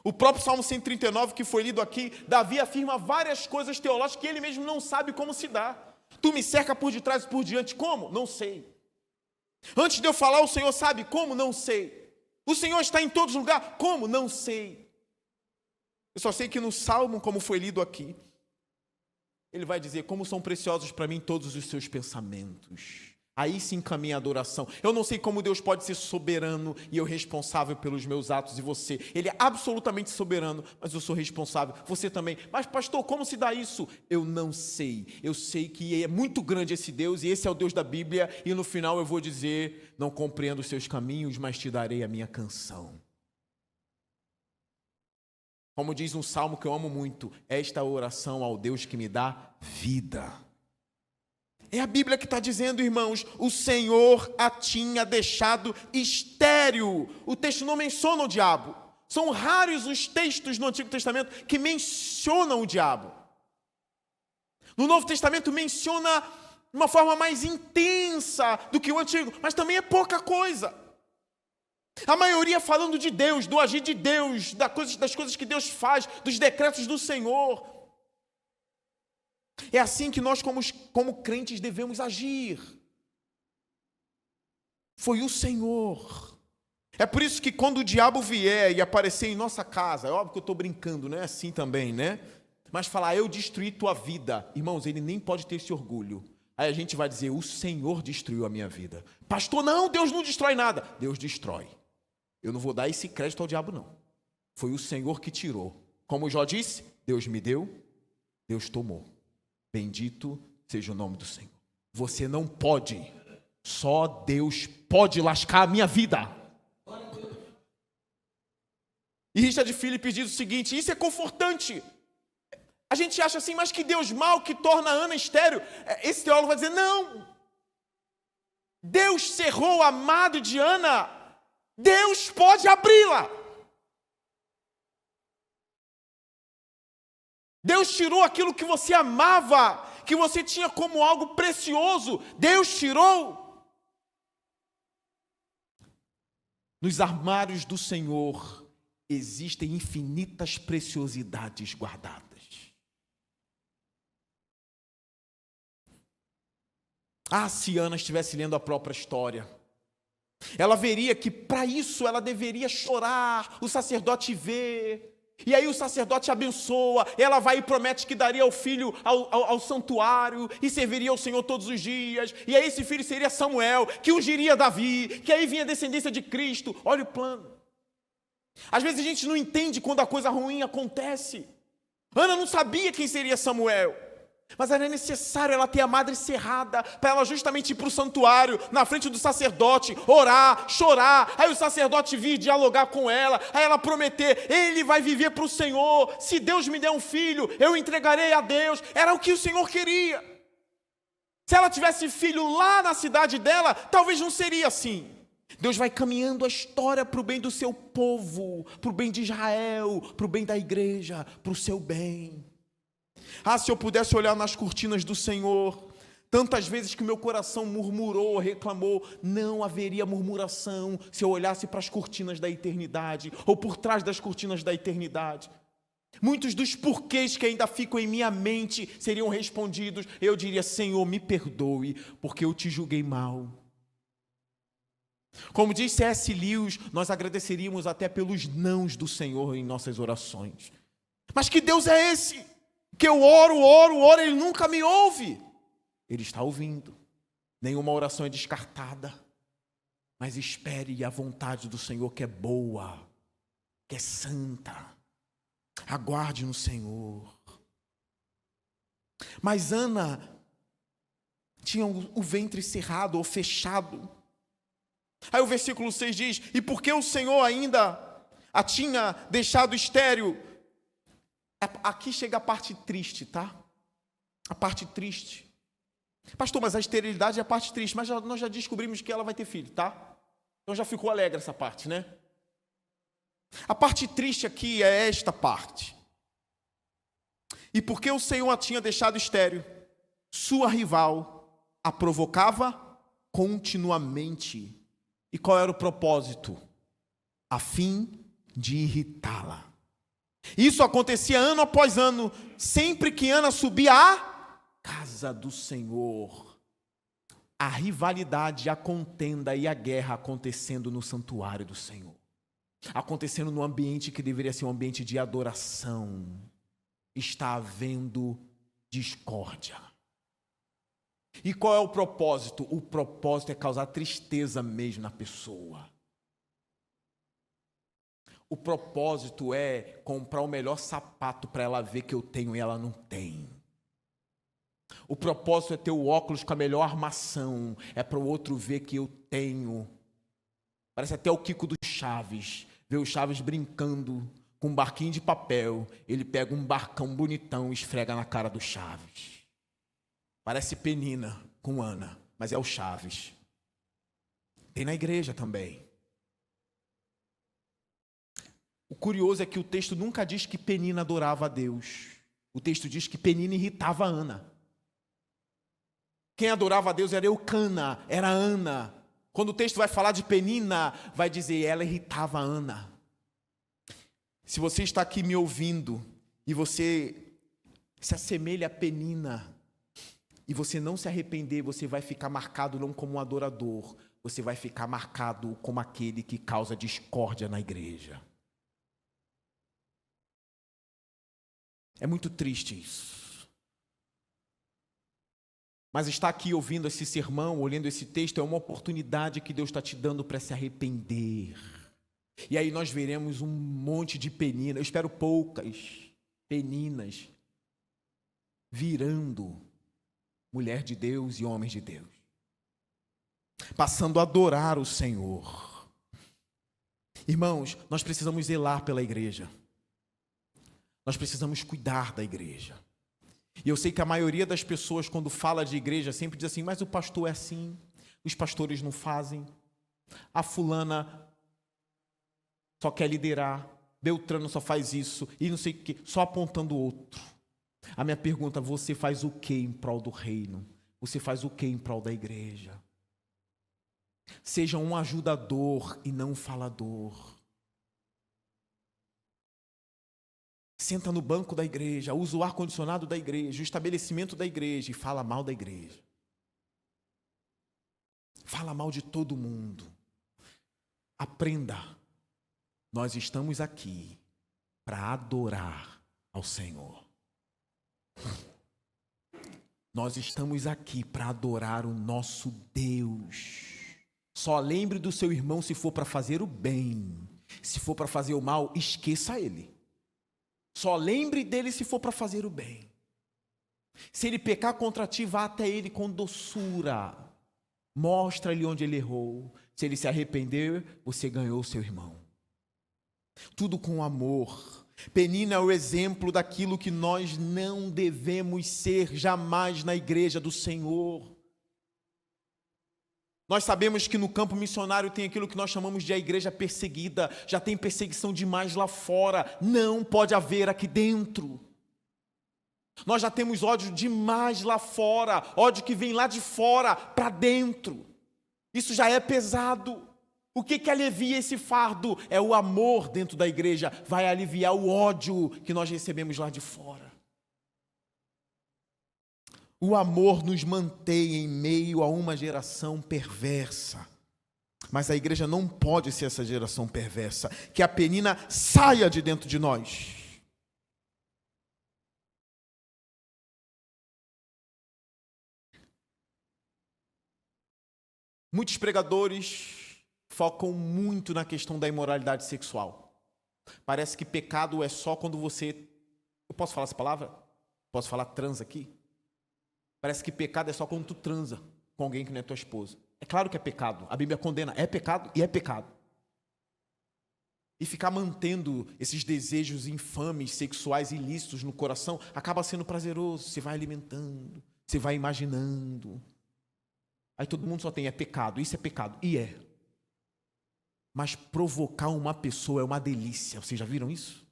O próprio Salmo 139 que foi lido aqui, Davi afirma várias coisas teológicas que ele mesmo não sabe como se dá. Tu me cerca por detrás e por diante, como? Não sei. Antes de eu falar, o Senhor sabe como? Não sei. O Senhor está em todos os lugares, como? Não sei. Eu só sei que no Salmo, como foi lido aqui, ele vai dizer, como são preciosos para mim todos os seus pensamentos. Aí se encaminha a adoração. Eu não sei como Deus pode ser soberano e eu responsável pelos meus atos e você. Ele é absolutamente soberano, mas eu sou responsável. Você também. Mas pastor, como se dá isso? Eu não sei. Eu sei que é muito grande esse Deus e esse é o Deus da Bíblia e no final eu vou dizer, não compreendo os seus caminhos, mas te darei a minha canção. Como diz um salmo que eu amo muito, esta oração ao Deus que me dá vida. É a Bíblia que está dizendo, irmãos, o Senhor a tinha deixado estéril. O texto não menciona o diabo. São raros os textos no Antigo Testamento que mencionam o diabo. No Novo Testamento menciona de uma forma mais intensa do que o Antigo, mas também é pouca coisa. A maioria falando de Deus, do agir de Deus, das coisas que Deus faz, dos decretos do Senhor. É assim que nós, como crentes, devemos agir. Foi o Senhor. É por isso que quando o diabo vier e aparecer em nossa casa, é óbvio que eu estou brincando, não é assim também, né? Mas falar, eu destruí tua vida. Irmãos, ele nem pode ter esse orgulho. Aí a gente vai dizer, o Senhor destruiu a minha vida. Pastor, não, Deus não destrói nada. Deus destrói. Eu não vou dar esse crédito ao diabo, não. Foi o Senhor que tirou. Como Jó disse, Deus me deu, Deus tomou. Bendito seja o nome do Senhor. Você não pode. Só Deus pode lascar a minha vida. E Richard Phillips diz o seguinte, isso é confortante. A gente acha assim, mas que Deus mau que torna a Ana estéril. Esse teólogo vai dizer, não. Deus cerrou a amado de Ana. Deus pode abri-la. Deus tirou aquilo que você amava, que você tinha como algo precioso. Deus tirou. Nos armários do Senhor existem infinitas preciosidades guardadas. Se Ana estivesse lendo a própria história, ela veria que para isso ela deveria chorar, o sacerdote vê, e aí o sacerdote abençoa, ela vai e promete que daria o filho ao santuário, e serviria ao Senhor todos os dias, e aí esse filho seria Samuel, que ungiria Davi, que aí vinha a descendência de Cristo. Olha o plano. Às vezes a gente não entende quando a coisa ruim acontece. Ana não sabia quem seria Samuel, mas era necessário ela ter a madre cerrada, para ela justamente ir para o santuário, na frente do sacerdote, orar, chorar, aí o sacerdote vir dialogar com ela, aí ela prometer, ele vai viver para o Senhor, se Deus me der um filho, eu entregarei a Deus. Era o que o Senhor queria. Se ela tivesse filho lá na cidade dela, talvez não seria assim. Deus vai caminhando a história para o bem do seu povo, para o bem de Israel, para o bem da igreja, para o seu bem. Se eu pudesse olhar nas cortinas do Senhor, tantas vezes que meu coração murmurou, reclamou, não haveria murmuração se eu olhasse para as cortinas da eternidade, ou por trás das cortinas da eternidade. Muitos dos porquês que ainda ficam em minha mente seriam respondidos. Eu diria, Senhor, me perdoe, porque eu te julguei mal. Como diz C.S. Lewis, nós agradeceríamos até pelos nãos do Senhor em nossas orações. Mas que Deus é esse? Que eu oro, Ele nunca me ouve. Ele está ouvindo. Nenhuma oração é descartada. Mas espere a vontade do Senhor, que é boa, que é santa. Aguarde no Senhor. Mas Ana tinha o ventre cerrado ou fechado. Aí o versículo 6 diz, e porque o Senhor ainda a tinha deixado estéril. Aqui chega a parte triste, tá? A parte triste. Pastor, mas a esterilidade é a parte triste, mas nós já descobrimos que ela vai ter filho, tá? Então já ficou alegre essa parte, né? A parte triste aqui é esta parte. E porque o Senhor a tinha deixado estéril, sua rival a provocava continuamente. E qual era o propósito? A fim de irritá-la. Isso acontecia ano após ano, sempre que Ana subia à casa do Senhor. A rivalidade, a contenda e a guerra acontecendo no santuário do Senhor. Acontecendo no ambiente que deveria ser um ambiente de adoração. Está havendo discórdia. E qual é o propósito? O propósito é causar tristeza mesmo na pessoa. O propósito é comprar o melhor sapato para ela ver que eu tenho e ela não tem. O propósito é ter o óculos com a melhor armação. É para o outro ver que eu tenho. Parece até o Kiko do Chaves. Vê o Chaves brincando com um barquinho de papel. Ele pega um barcão bonitão e esfrega na cara do Chaves. Parece penina. com Ana, mas é o Chaves. Tem na igreja também. O curioso é que o texto nunca diz que Penina adorava a Deus. O texto diz que Penina irritava Ana. Quem adorava a Deus era Eucana, era Ana. Quando o texto vai falar de Penina, vai dizer, ela irritava Ana. Se você está aqui me ouvindo e você se assemelha a Penina, e você não se arrepender, você vai ficar marcado não como um adorador, você vai ficar marcado como aquele que causa discórdia na igreja. É muito triste isso. Mas estar aqui ouvindo esse sermão, olhando esse texto, é uma oportunidade que Deus está te dando para se arrepender. E aí nós veremos um monte de peninas, eu espero poucas peninas, virando mulher de Deus e homens de Deus, passando a adorar o Senhor. Irmãos, nós precisamos zelar pela igreja. Nós precisamos cuidar da igreja. E eu sei que a maioria das pessoas, quando fala de igreja, sempre diz assim, mas o pastor é assim, os pastores não fazem, a fulana só quer liderar, Beltrano só faz isso, e não sei o que, só apontando o outro. A minha pergunta, você faz o que em prol do reino? Você faz o que em prol da igreja? Seja um ajudador e não um falador. Senta no banco da igreja, usa o ar-condicionado da igreja, o estabelecimento da igreja e fala mal da igreja. Fala mal de todo mundo. Aprenda. Nós estamos aqui para adorar ao Senhor. Nós estamos aqui para adorar o nosso Deus. Só lembre do seu irmão se for para fazer o bem. Se for para fazer o mal, esqueça ele. Só lembre dele se for para fazer o bem. Se ele pecar contra ti, vá até ele com doçura. Mostra-lhe onde ele errou. Se ele se arrepender, você ganhou o seu irmão. Tudo com amor. Penina é o exemplo daquilo que nós não devemos ser jamais na igreja do Senhor. Nós sabemos que no campo missionário tem aquilo que nós chamamos de a igreja perseguida. Já tem perseguição demais lá fora. Não pode haver aqui dentro. Nós já temos ódio demais lá fora. Ódio que vem lá de fora para dentro. Isso já é pesado. O que alivia esse fardo? É o amor dentro da igreja. Vai aliviar o ódio que nós recebemos lá de fora. O amor nos mantém em meio a uma geração perversa. Mas a igreja não pode ser essa geração perversa. Que a Penina saia de dentro de nós. Muitos pregadores focam muito na questão da imoralidade sexual. Parece que pecado é só quando você... Eu posso falar essa palavra? Posso falar transa aqui? Parece que pecado é só quando tu transa com alguém que não é tua esposa. É claro que é pecado. A Bíblia condena. É pecado e é pecado. E ficar mantendo esses desejos infames, sexuais, ilícitos no coração, acaba sendo prazeroso. Você vai alimentando, você vai imaginando. Aí todo mundo só tem, é pecado, isso é pecado. E é. Mas provocar uma pessoa é uma delícia. Vocês já viram isso?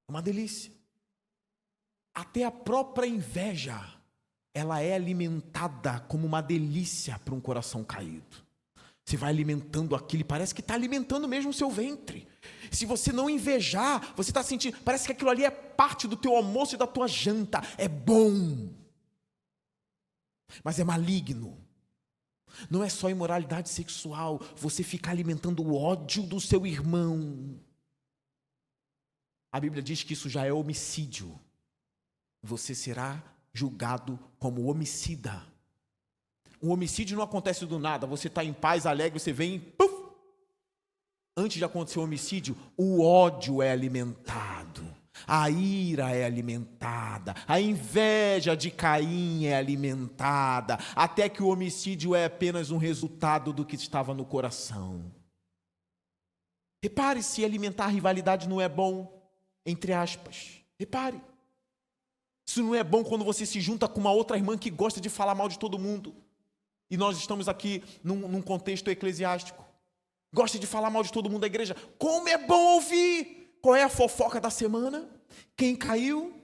É uma delícia. Até a própria inveja, ela é alimentada como uma delícia para um coração caído. Você vai alimentando aquilo e parece que está alimentando mesmo o seu ventre. Se você não invejar, você está sentindo, parece que aquilo ali é parte do teu almoço e da tua janta. É bom, mas é maligno. Não é só imoralidade sexual, você fica alimentando o ódio do seu irmão. A Bíblia diz que isso já é homicídio. Você será julgado como homicida. O homicídio não acontece do nada, você está em paz, alegre, você vem e puf! Antes de acontecer o homicídio, o ódio é alimentado. A ira é alimentada, a inveja de Caim é alimentada, até que o homicídio é apenas um resultado do que estava no coração. Repare se alimentar a rivalidade não é bom, entre aspas. Repare. Isso não é bom quando você se junta com uma outra irmã que gosta de falar mal de todo mundo. E nós estamos aqui num contexto eclesiástico. Gosta de falar mal de todo mundo da igreja. Como é bom ouvir! Qual é a fofoca da semana? Quem caiu?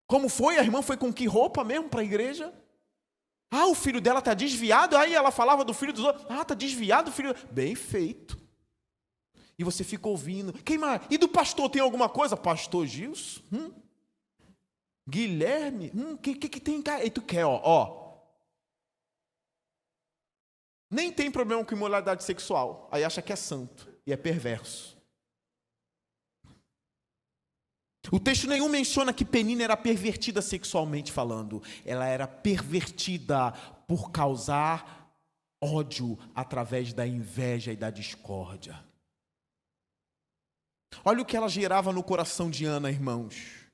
Como foi? A irmã foi com que roupa mesmo para a igreja? Ah, o filho dela está desviado. Aí ela falava do filho dos outros. Ah, está desviado o filho. Bem feito. E você fica ouvindo. Quem mais? E do pastor tem alguma coisa? Pastor Gilson? Guilherme? Que tem? E tu quer, ó. Nem tem problema com imoralidade sexual. Aí acha que é santo. E é perverso. O texto nenhum menciona que Penina era pervertida sexualmente falando. Ela era pervertida por causar ódio através da inveja e da discórdia. Olha o que ela gerava no coração de Ana, irmãos.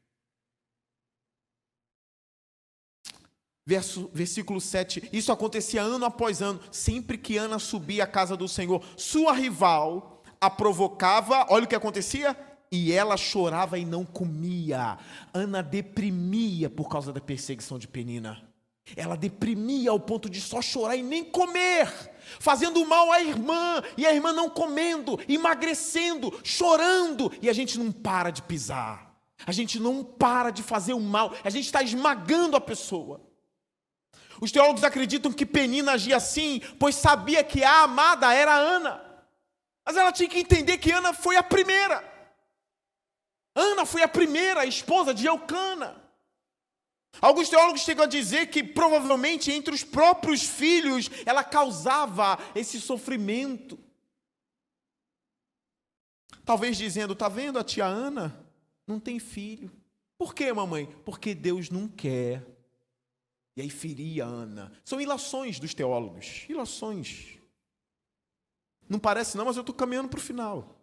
Versículo 7. Isso acontecia ano após ano. Sempre que Ana subia à casa do Senhor, sua rival a provocava. Olha o que acontecia. E ela chorava e não comia. Ana deprimia por causa da perseguição de Penina. Ela deprimia ao ponto de só chorar e nem comer, fazendo mal à irmã, e a irmã não comendo, emagrecendo, chorando, e a gente não para de pisar, a gente não para de fazer o mal, a gente está esmagando a pessoa. Os teólogos acreditam que Penina agia assim, pois sabia que a amada era Ana, mas ela tinha que entender que Ana foi a primeira. Ana foi a primeira esposa de Eucana. Alguns teólogos chegam a dizer que provavelmente entre os próprios filhos ela causava esse sofrimento. Talvez dizendo, está vendo a tia Ana? Não tem filho. Por quê, mamãe? Porque Deus não quer. E aí feria Ana. São ilações dos teólogos. Ilações. Não parece não, mas eu estou caminhando para o final.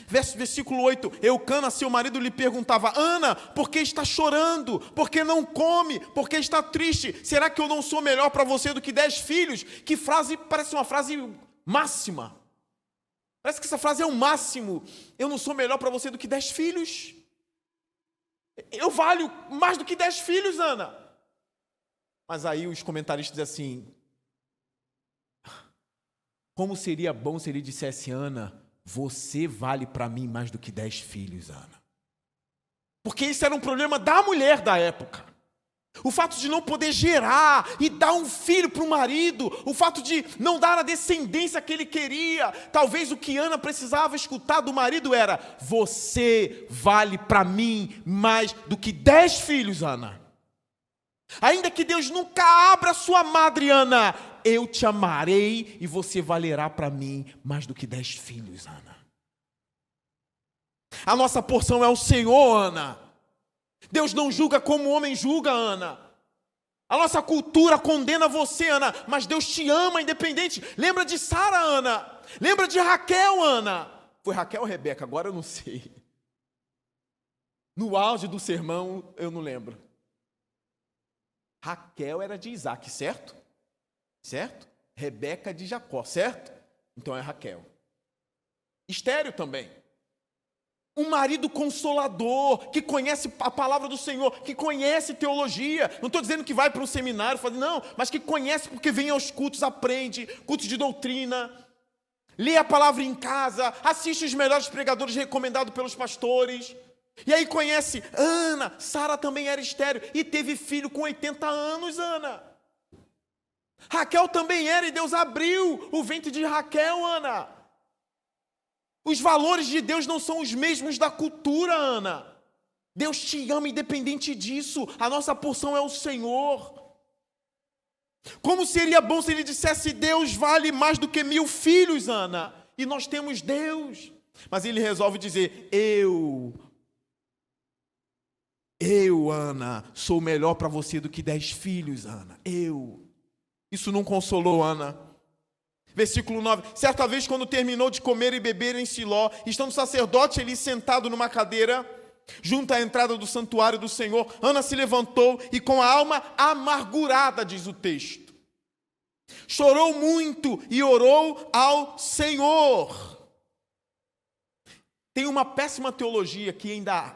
Versículo 8, Eucana, seu marido, lhe perguntava, Ana, por que está chorando? Por que não come? Por que está triste? Será que eu não sou melhor para você do que 10 filhos? Que frase, parece uma frase máxima. Parece que essa frase é o máximo. Eu não sou melhor para você do que 10 filhos. Eu valho mais do que 10 filhos, Ana. Mas aí os comentaristas dizem assim, como seria bom se ele dissesse, Ana, você vale para mim mais do que 10 filhos, Ana. Porque isso era um problema da mulher da época. O fato de não poder gerar e dar um filho para o marido, o fato de não dar a descendência que ele queria. Talvez o que Ana precisava escutar do marido era, você vale para mim mais do que 10 filhos, Ana. Ainda que Deus nunca abra sua madre, Ana, eu te amarei e você valerá para mim mais do que 10 filhos, Ana. A nossa porção é o Senhor, Ana. Deus não julga como o homem julga, Ana. A nossa cultura condena você, Ana, mas Deus te ama independente. Lembra de Sara, Ana? Lembra de Raquel, Ana? Foi Raquel ou Rebeca? Agora eu não sei. No auge do sermão, eu não lembro. Raquel era de Isaac, certo? Certo? Rebeca de Jacó, certo? Então é Raquel. Estéreo também. Um marido consolador, que conhece a palavra do Senhor, que conhece teologia. Não estou dizendo que vai para um seminário, não, mas que conhece porque vem aos cultos, aprende, cultos de doutrina, lê a palavra em casa, assiste os melhores pregadores recomendados pelos pastores. E aí conhece Ana. Sara também era estéril e teve filho com 80 anos, Ana. Raquel também era, e Deus abriu o ventre de Raquel, Ana. Os valores de Deus não são os mesmos da cultura, Ana. Deus te ama independente disso. A nossa porção é o Senhor. Como seria bom se ele dissesse, Deus vale mais do que 1000 filhos, Ana. E nós temos Deus. Mas ele resolve dizer, eu, Ana, sou melhor para você do que 10 filhos, Ana. Isso não consolou Ana. Versículo 9. Certa vez, quando terminou de comer e beber em Siló, estando o sacerdote ali sentado numa cadeira, junto à entrada do santuário do Senhor, Ana se levantou e com a alma amargurada, diz o texto, chorou muito e orou ao Senhor. Tem uma péssima teologia que ainda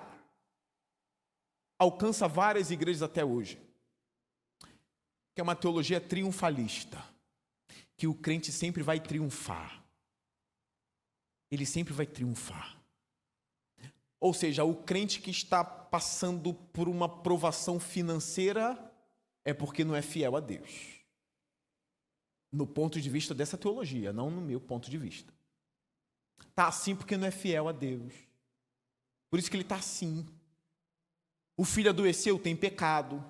alcança várias igrejas até hoje, que é uma teologia triunfalista, que o crente sempre vai triunfar. Ele sempre vai triunfar. Ou seja, o crente que está passando por uma provação financeira é porque não é fiel a Deus. No ponto de vista dessa teologia, não no meu ponto de vista. Está assim porque não é fiel a Deus. Por isso que ele está assim. O filho adoeceu, tem pecado.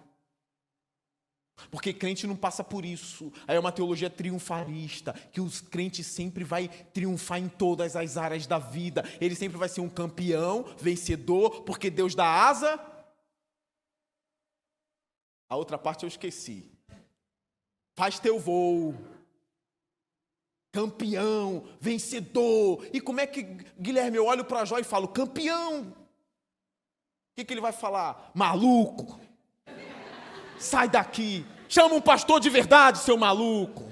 Porque crente não passa por isso. Aí é uma teologia triunfalista, que os crentes sempre vai triunfar em todas as áreas da vida. Ele sempre vai ser um campeão, vencedor, porque Deus dá asa. A outra parte eu esqueci. Faz teu voo. Campeão, vencedor. E como é que, Guilherme, eu olho para Jó e falo, campeão? O que ele vai falar? Maluco. Sai daqui. Chama um pastor de verdade, seu maluco.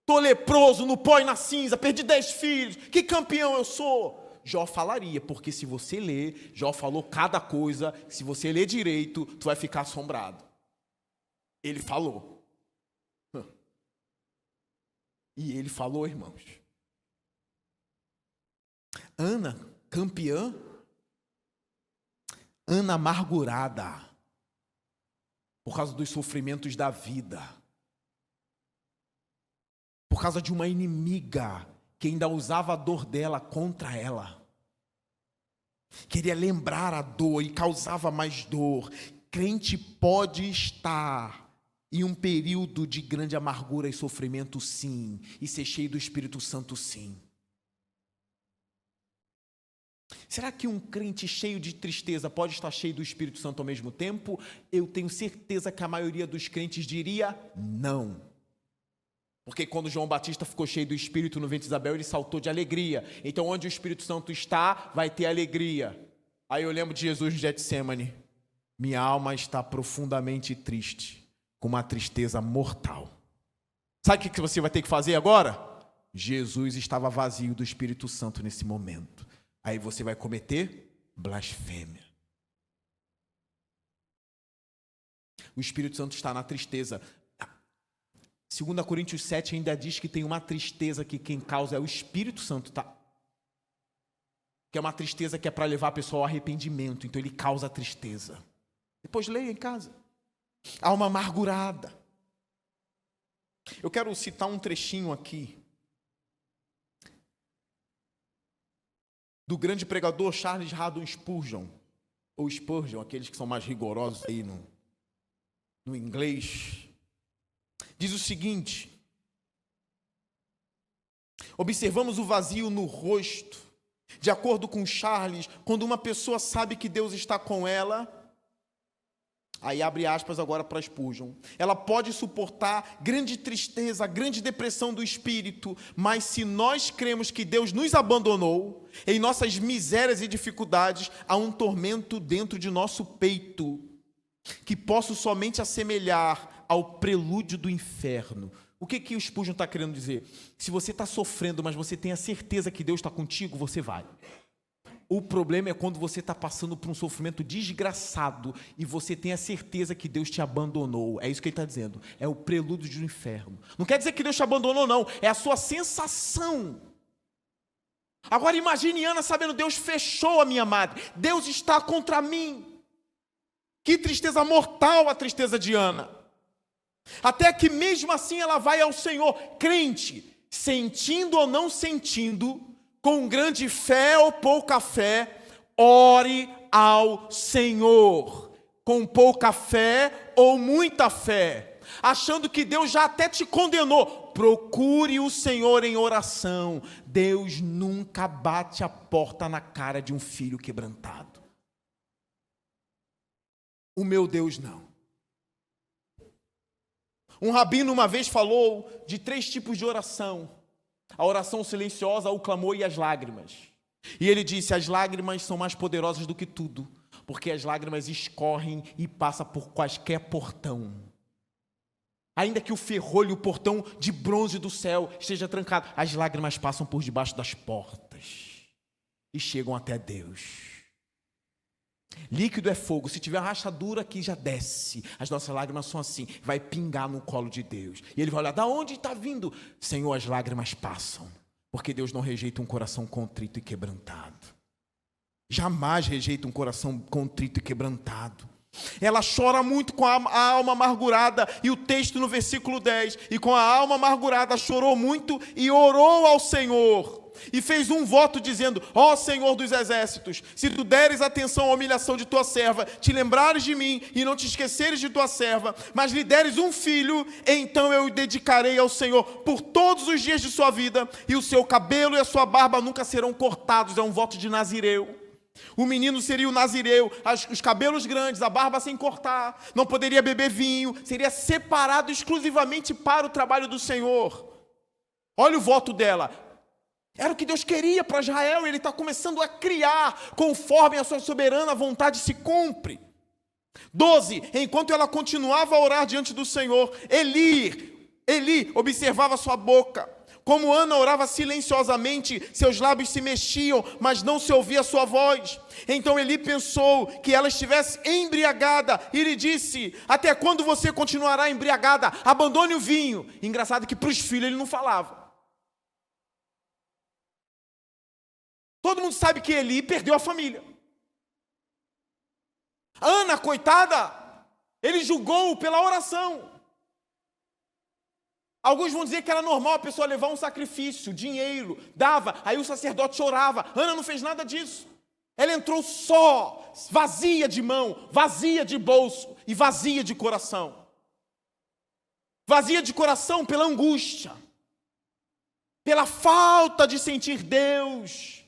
Tô leproso, no pó e na cinza, perdi 10 filhos. Que campeão eu sou? Jó falaria, porque se você ler, Jó falou cada coisa, se você ler direito, tu vai ficar assombrado. Ele falou. E ele falou, irmãos. Ana, campeã. Ana amargurada. Por causa dos sofrimentos da vida. Por causa de uma inimiga que ainda usava a dor dela contra ela. Queria lembrar a dor e causava mais dor. Crente pode estar em um período de grande amargura e sofrimento, sim. E ser cheio do Espírito Santo, sim. Será que um crente cheio de tristeza pode estar cheio do Espírito Santo ao mesmo tempo? Eu tenho certeza que a maioria dos crentes diria não. Porque quando João Batista ficou cheio do Espírito no ventre de Isabel, ele saltou de alegria. Então onde o Espírito Santo está, vai ter alegria. Aí eu lembro de Jesus no Getsemane. Minha alma está profundamente triste, com uma tristeza mortal. Sabe o que você vai ter que fazer agora? Jesus estava vazio do Espírito Santo nesse momento. Aí você vai cometer blasfêmia. O Espírito Santo está na tristeza. 2 Coríntios 7 ainda diz que tem uma tristeza que quem causa é o Espírito Santo, tá? Que é uma tristeza que é para levar a pessoa ao arrependimento. Então ele causa tristeza. Depois leia em casa. Alma amargurada. Eu quero citar um trechinho aqui do grande pregador Charles Haddon Spurgeon, ou Spurgeon, aqueles que são mais rigorosos aí no inglês. Diz o seguinte: observamos o vazio no rosto. De acordo com Charles, quando uma pessoa sabe que Deus está com ela, aí abre aspas agora para Spurgeon, ela pode suportar grande tristeza, grande depressão do espírito, mas se nós cremos que Deus nos abandonou, em nossas misérias e dificuldades, há um tormento dentro de nosso peito, que posso somente assemelhar ao prelúdio do inferno. O que o Spurgeon está querendo dizer? Se você está sofrendo, mas você tem a certeza que Deus está contigo, você vai. O problema é quando você está passando por um sofrimento desgraçado e você tem a certeza que Deus te abandonou. É isso que ele está dizendo. É o prelúdio do inferno. Não quer dizer que Deus te abandonou, não. É a sua sensação. Agora imagine Ana sabendo, Deus fechou a minha madre. Deus está contra mim. Que tristeza mortal a tristeza de Ana. Até que mesmo assim ela vai ao Senhor, crente, sentindo ou não sentindo, com grande fé ou pouca fé, ore ao Senhor. Com pouca fé ou muita fé, achando que Deus já até te condenou, procure o Senhor em oração. Deus nunca bate a porta na cara de um filho quebrantado. O meu Deus não. Um rabino uma vez falou de 3 tipos de oração: a oração silenciosa, o clamor e as lágrimas. E ele disse: as lágrimas são mais poderosas do que tudo, porque as lágrimas escorrem e passam por qualquer portão. Ainda que o ferrolho, o portão de bronze do céu esteja trancado, as lágrimas passam por debaixo das portas e chegam até Deus. Líquido é fogo. Se tiver uma rachadura aqui, já desce. As nossas lágrimas são assim, vai pingar no colo de Deus. E Ele vai olhar, da onde está vindo? Senhor, as lágrimas passam, porque Deus não rejeita um coração contrito e quebrantado. Jamais rejeita um coração contrito e quebrantado. Ela chora muito com a alma amargurada, e o texto no versículo 10, e com a alma amargurada chorou muito e orou ao Senhor, e fez um voto dizendo: ó Senhor dos exércitos, se tu deres atenção à humilhação de tua serva, te lembrares de mim e não te esqueceres de tua serva, mas lhe deres um filho, então eu o dedicarei ao Senhor por todos os dias de sua vida, e o seu cabelo e a sua barba nunca serão cortados. É um voto de Nazireu. O menino seria o nazireu, os cabelos grandes, a barba sem cortar, não poderia beber vinho, seria separado exclusivamente para o trabalho do Senhor. Olha o voto dela. Era o que Deus queria para Israel, e Ele está começando a criar, conforme a sua soberana vontade se cumpre. 12, enquanto ela continuava a orar diante do Senhor, Eli observava sua boca. Como Ana orava silenciosamente, seus lábios se mexiam, mas não se ouvia a sua voz. Então Eli pensou que ela estivesse embriagada e lhe disse: até quando você continuará embriagada? Abandone o vinho. Engraçado que para os filhos ele não falava. Todo mundo sabe que Eli perdeu a família. Ana, coitada, ele julgou pela oração. Alguns vão dizer que era normal a pessoa levar um sacrifício, dinheiro, dava, aí o sacerdote chorava. Ana não fez nada disso. Ela entrou só, vazia de mão, vazia de bolso e vazia de coração. Vazia de coração pela angústia, pela falta de sentir Deus,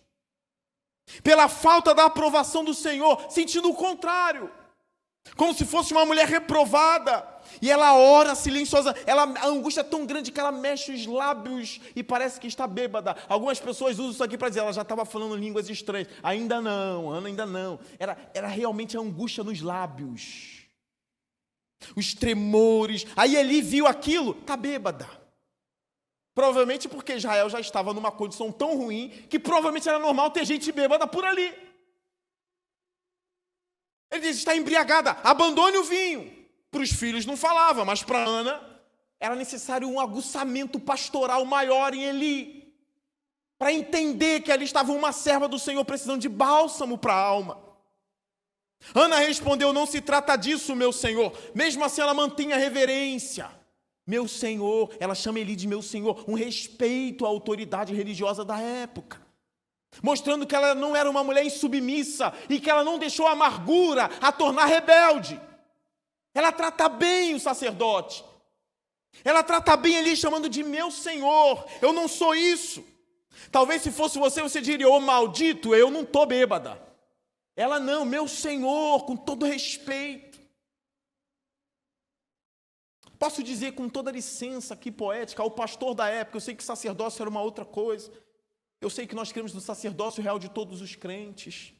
pela falta da aprovação do Senhor, sentindo o contrário, como se fosse uma mulher reprovada. E ela ora silenciosa, a angústia é tão grande que ela mexe os lábios e parece que está bêbada. Algumas pessoas usam isso aqui para dizer, ela já estava falando línguas estranhas. Ainda não, Ana, ainda não. Era realmente a angústia nos lábios, os tremores. Aí Eli viu aquilo, está bêbada. Provavelmente porque Israel já estava numa condição tão ruim que provavelmente era normal ter gente bêbada por ali. Ele diz, está embriagada, abandone o vinho. Para os filhos não falava, mas para Ana era necessário um aguçamento pastoral maior em Eli, para entender que ali estava uma serva do Senhor precisando de bálsamo para a alma. Ana respondeu, não se trata disso, meu Senhor. Mesmo assim ela mantém a reverência. Meu Senhor, ela chama Eli de meu Senhor, um respeito à autoridade religiosa da época, mostrando que ela não era uma mulher insubmissa e que ela não deixou a amargura a tornar rebelde. Ela trata bem o sacerdote. Ela trata bem ele chamando de meu Senhor. Eu não sou isso. Talvez se fosse você diria, ô maldito, eu não estou bêbada. Ela não, meu Senhor, com todo respeito. Posso dizer com toda licença aqui poética, ao pastor da época, eu sei que sacerdócio era uma outra coisa. Eu sei que nós cremos no sacerdócio real de todos os crentes.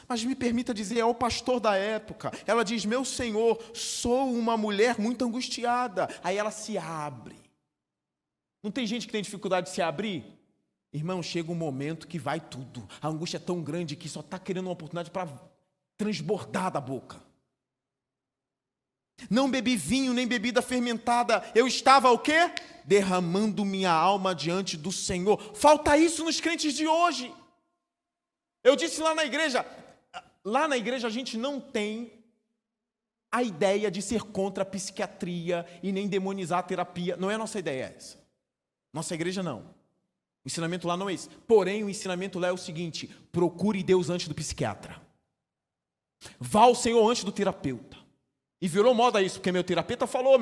Mas me permita dizer, ao pastor da época, ela diz, meu Senhor, sou uma mulher muito angustiada. Aí ela se abre. Não tem gente que tem dificuldade de se abrir? Irmão, chega um momento que vai tudo. A angústia é tão grande que só está querendo uma oportunidade para transbordar da boca. Não bebi vinho nem bebida fermentada. Eu estava o quê? Derramando minha alma diante do Senhor. Falta isso nos crentes de hoje. Eu disse lá na igreja a gente não tem a ideia de ser contra a psiquiatria e nem demonizar a terapia. Não é a nossa ideia essa. Nossa igreja não. O ensinamento lá não é esse. Porém, o ensinamento lá é o seguinte, procure Deus antes do psiquiatra. Vá ao Senhor antes do terapeuta. E virou moda isso, porque meu terapeuta falou.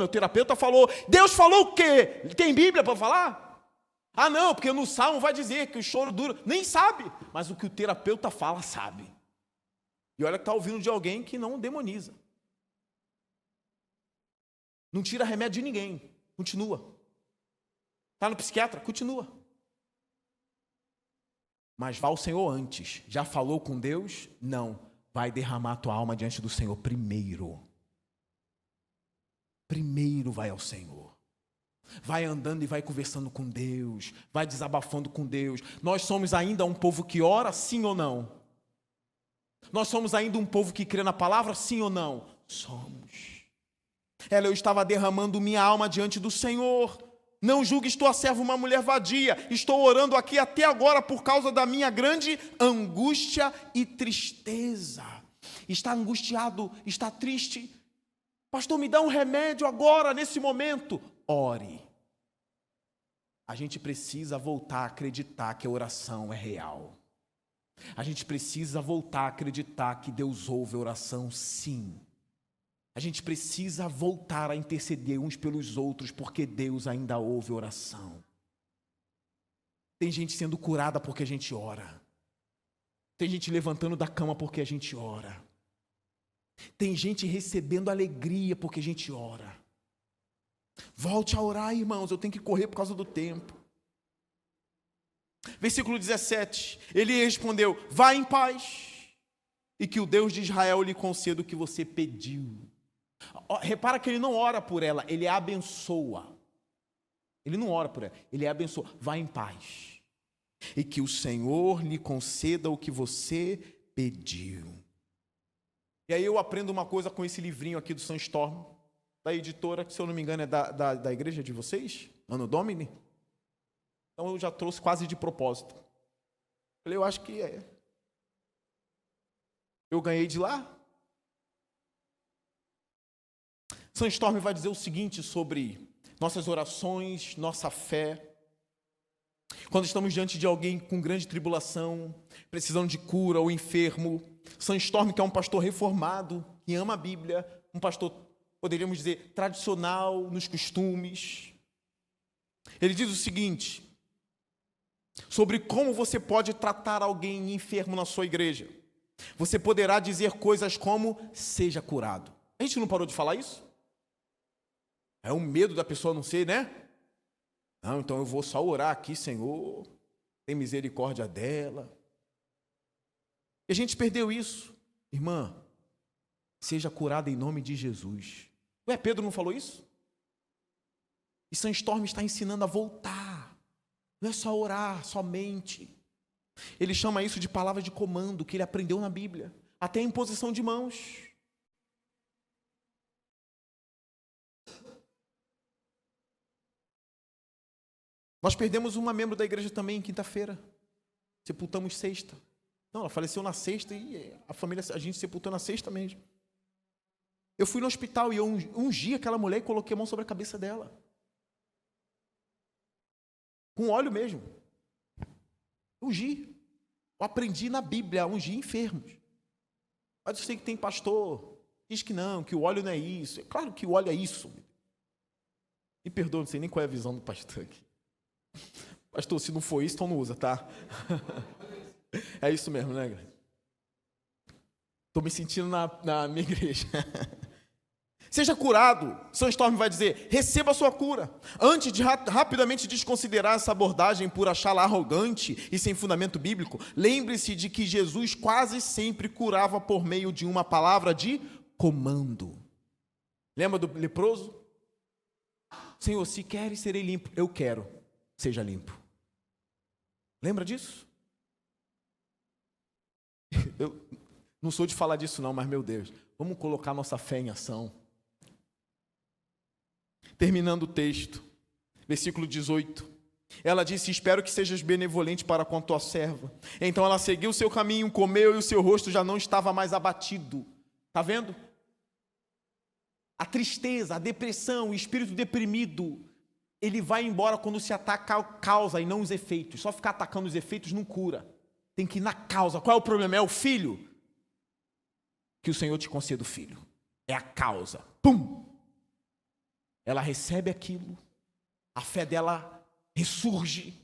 Deus falou o quê? Tem Bíblia para falar? Ah não, porque no Salmo vai dizer que o choro dura. Nem sabe, mas o que o terapeuta fala, sabe. E olha que está ouvindo de alguém que não demoniza. Não tira remédio de ninguém, continua. Está no psiquiatra? Continua. Mas vá ao Senhor antes. Já falou com Deus? Não. Vai derramar a tua alma diante do Senhor primeiro. Primeiro vai ao Senhor. Vai andando e vai conversando com Deus. Vai desabafando com Deus. Nós somos ainda um povo que ora, sim ou não? Nós somos ainda um povo que crê na palavra, sim ou não? Somos. Eu estava derramando minha alma diante do Senhor. Não julgues tua serva uma mulher vadia. Estou orando aqui até agora por causa da minha grande angústia e tristeza. Está angustiado, está triste. Pastor, me dá um remédio agora, nesse momento. Ore. A gente precisa voltar a acreditar que a oração é real. A gente precisa voltar a acreditar que Deus ouve a oração, sim. A gente precisa voltar a interceder uns pelos outros, porque Deus ainda ouve a oração. Tem gente sendo curada porque a gente ora. Tem gente levantando da cama porque a gente ora. Tem gente recebendo alegria porque a gente ora. Volte a orar, irmãos, eu tenho que correr por causa do tempo. Versículo 17, ele respondeu, vá em paz, e que o Deus de Israel lhe conceda o que você pediu. Repara que ele não ora por ela, ele a abençoa. Ele não ora por ela, ele a abençoa. Vá em paz, e que o Senhor lhe conceda o que você pediu. E aí eu aprendo uma coisa com esse livrinho aqui do Sandstorm, da editora, que se eu não me engano é da igreja de vocês, Anno Domini. Então eu já trouxe quase de propósito. Falei, eu acho que é. Eu ganhei de lá. Sandstorm vai dizer o seguinte sobre nossas orações, nossa fé. Quando estamos diante de alguém com grande tribulação, precisando de cura ou enfermo, Sandstorm, que é um pastor reformado, que ama a Bíblia, um pastor, poderíamos dizer, tradicional nos costumes. Ele diz o seguinte, sobre como você pode tratar alguém enfermo na sua igreja. Você poderá dizer coisas como, seja curado. A gente não parou de falar isso? É um medo da pessoa não ser, né? Não, então eu vou só orar aqui, Senhor, tem misericórdia dela. E a gente perdeu isso. Irmã, seja curada em nome de Jesus. Ué, Pedro não falou isso? E Sandstorm está ensinando a voltar. Não é só orar, somente. Ele chama isso de palavra de comando, que ele aprendeu na Bíblia. Até a imposição de mãos. Nós perdemos uma membro da igreja também em quinta-feira. Sepultamos sexta. Não, ela faleceu na sexta e a gente sepultou na sexta mesmo. Eu fui no hospital e eu ungi aquela mulher e coloquei a mão sobre a cabeça dela. Com óleo mesmo. Ungi. Eu aprendi na Bíblia a ungir enfermos. Mas eu sei que tem pastor, diz que não, que o óleo não é isso. É claro que o óleo é isso. Me perdoa, não sei nem qual é a visão do pastor aqui. Pastor, se não for isso, então não usa, tá? É isso mesmo, né, galera? Estou me sentindo na minha igreja. Seja curado. Sandstorm vai dizer, receba a sua cura. Antes de rapidamente desconsiderar essa abordagem por achá-la arrogante e sem fundamento bíblico, lembre-se de que Jesus quase sempre curava por meio de uma palavra de comando. Lembra do leproso? Senhor, se queres, serei limpo. Eu quero, seja limpo. Lembra disso? Eu não sou de falar disso não, mas meu Deus, vamos colocar nossa fé em ação. Terminando o texto, versículo 18. Ela disse, espero que sejas benevolente para com a tua serva. Então ela seguiu o seu caminho, comeu e o seu rosto já não estava mais abatido. Está vendo? A tristeza, a depressão, o espírito deprimido, ele vai embora quando se ataca a causa e não os efeitos. Só ficar atacando os efeitos não cura. Tem que ir na causa. Qual é o problema? É o filho? Que o Senhor te conceda o filho. É a causa. Pum! Ela recebe aquilo, a fé dela ressurge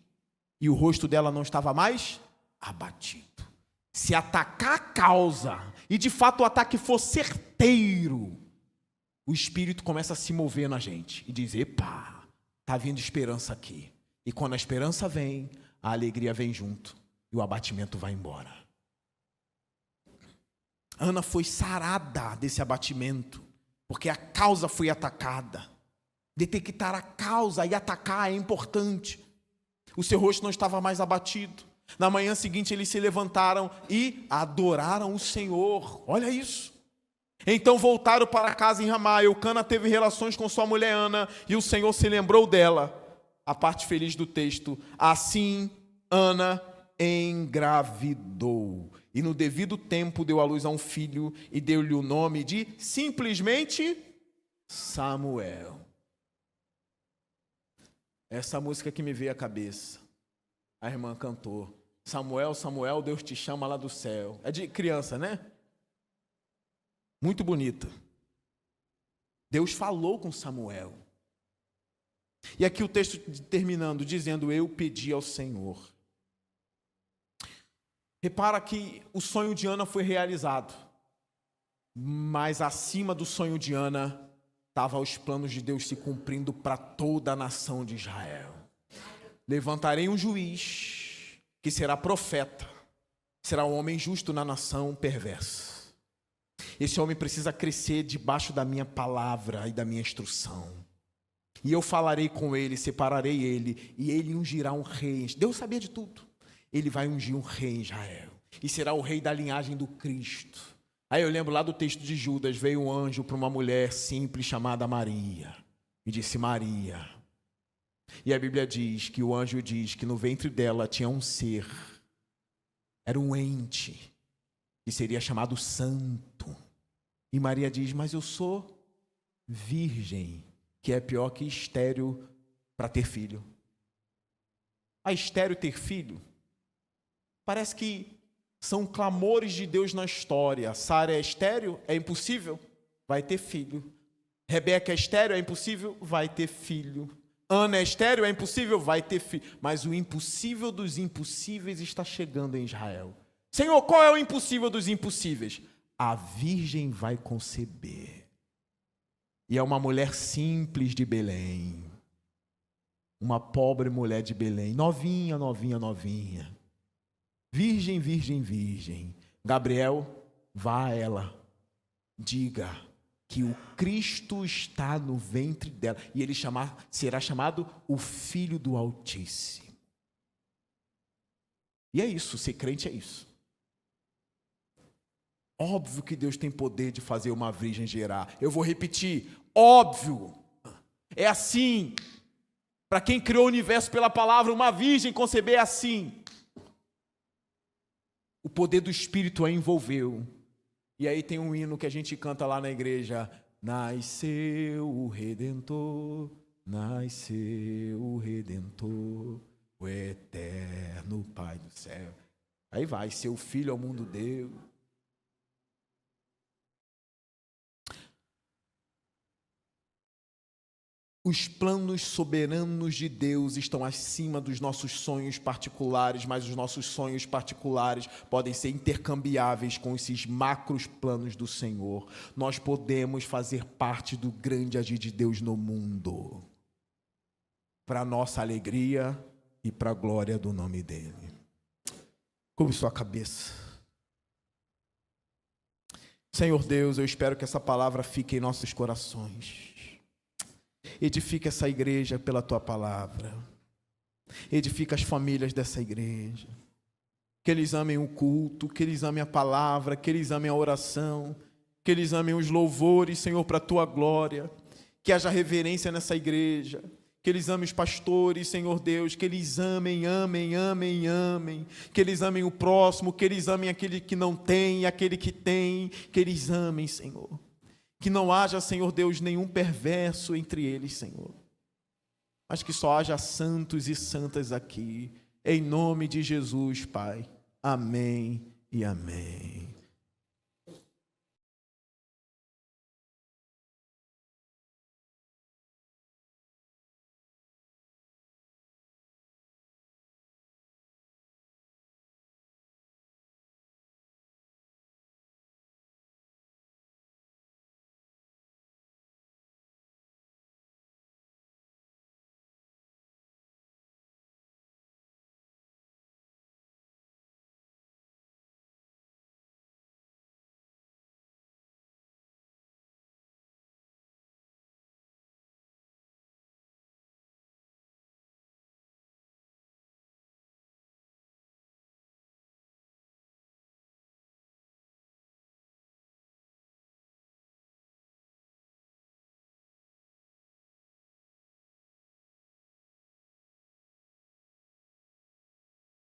e o rosto dela não estava mais abatido. Se atacar a causa e de fato o ataque for certeiro, o Espírito começa a se mover na gente e diz, epa, está vindo esperança aqui. E quando a esperança vem, a alegria vem junto e o abatimento vai embora. Ana foi sarada desse abatimento, porque a causa foi atacada. Detectar a causa e atacar é importante. O seu rosto não estava mais abatido. Na manhã seguinte eles se levantaram e adoraram o Senhor. Olha isso. Então voltaram para casa em Ramá. Eucana teve relações com sua mulher Ana e o Senhor se lembrou dela. A parte feliz do texto. Assim, Ana engravidou e no devido tempo deu à luz a um filho e deu-lhe o nome de simplesmente Samuel. Essa música que me veio à cabeça. A irmã cantou. Samuel, Samuel, Deus te chama lá do céu. É de criança, né? Muito bonita. Deus falou com Samuel. E aqui o texto terminando, dizendo, eu pedi ao Senhor. Repara que o sonho de Ana foi realizado. Mas acima do sonho de Ana, estavam os planos de Deus se cumprindo para toda a nação de Israel. Levantarei um juiz, que será profeta. Será um homem justo na nação perversa. Esse homem precisa crescer debaixo da minha palavra e da minha instrução. E eu falarei com ele, separarei ele, e ele ungirá um rei. Deus sabia de tudo. Ele vai ungir um rei em Israel. E será o rei da linhagem do Cristo. Aí eu lembro lá do texto de Judas, veio um anjo para uma mulher simples chamada Maria. E disse, Maria. E a Bíblia diz que o anjo diz que no ventre dela tinha um ser. Era um ente. Que seria chamado santo. E Maria diz, mas eu sou virgem, que é pior que estéril para ter filho. A estéril ter filho, parece que são clamores de Deus na história. Sara é estéril, é impossível, vai ter filho. Rebeca é estéril, é impossível, vai ter filho. Ana é estéril, é impossível, vai ter filho. Mas o impossível dos impossíveis está chegando em Israel. Senhor, qual é o impossível dos impossíveis? A virgem vai conceber. E é uma mulher simples de Belém. Uma pobre mulher de Belém. Novinha, novinha, novinha. Virgem, virgem, virgem. Gabriel, vá a ela. Diga que o Cristo está no ventre dela. E ele será chamado o Filho do Altíssimo. E é isso, ser crente é isso. Óbvio que Deus tem poder de fazer uma virgem gerar. Eu vou repetir, óbvio. É assim. Para quem criou o universo pela palavra, uma virgem conceber é assim. O poder do Espírito a envolveu. E aí tem um hino que a gente canta lá na igreja. Nasceu o Redentor, nasceu o Redentor, o eterno Pai do céu. Aí vai, seu filho ao mundo deu. Os planos soberanos de Deus estão acima dos nossos sonhos particulares, mas os nossos sonhos particulares podem ser intercambiáveis com esses macros planos do Senhor. Nós podemos fazer parte do grande agir de Deus no mundo, para a nossa alegria e para a glória do nome dEle. Curve sua cabeça. Senhor Deus, eu espero que essa palavra fique em nossos corações. Edifica essa igreja pela tua palavra. Edifica as famílias dessa igreja. Que eles amem o culto, que eles amem a palavra, que eles amem a oração, que eles amem os louvores, Senhor, para a tua glória. Que haja reverência nessa igreja. Que eles amem os pastores, Senhor Deus, que eles amem, amem, amem, amem. Que eles amem o próximo, que eles amem aquele que não tem e aquele que tem. Que eles amem, Senhor. Que não haja, Senhor Deus, nenhum perverso entre eles, Senhor. Mas que só haja santos e santas aqui. Em nome de Jesus, Pai. Amém e amém.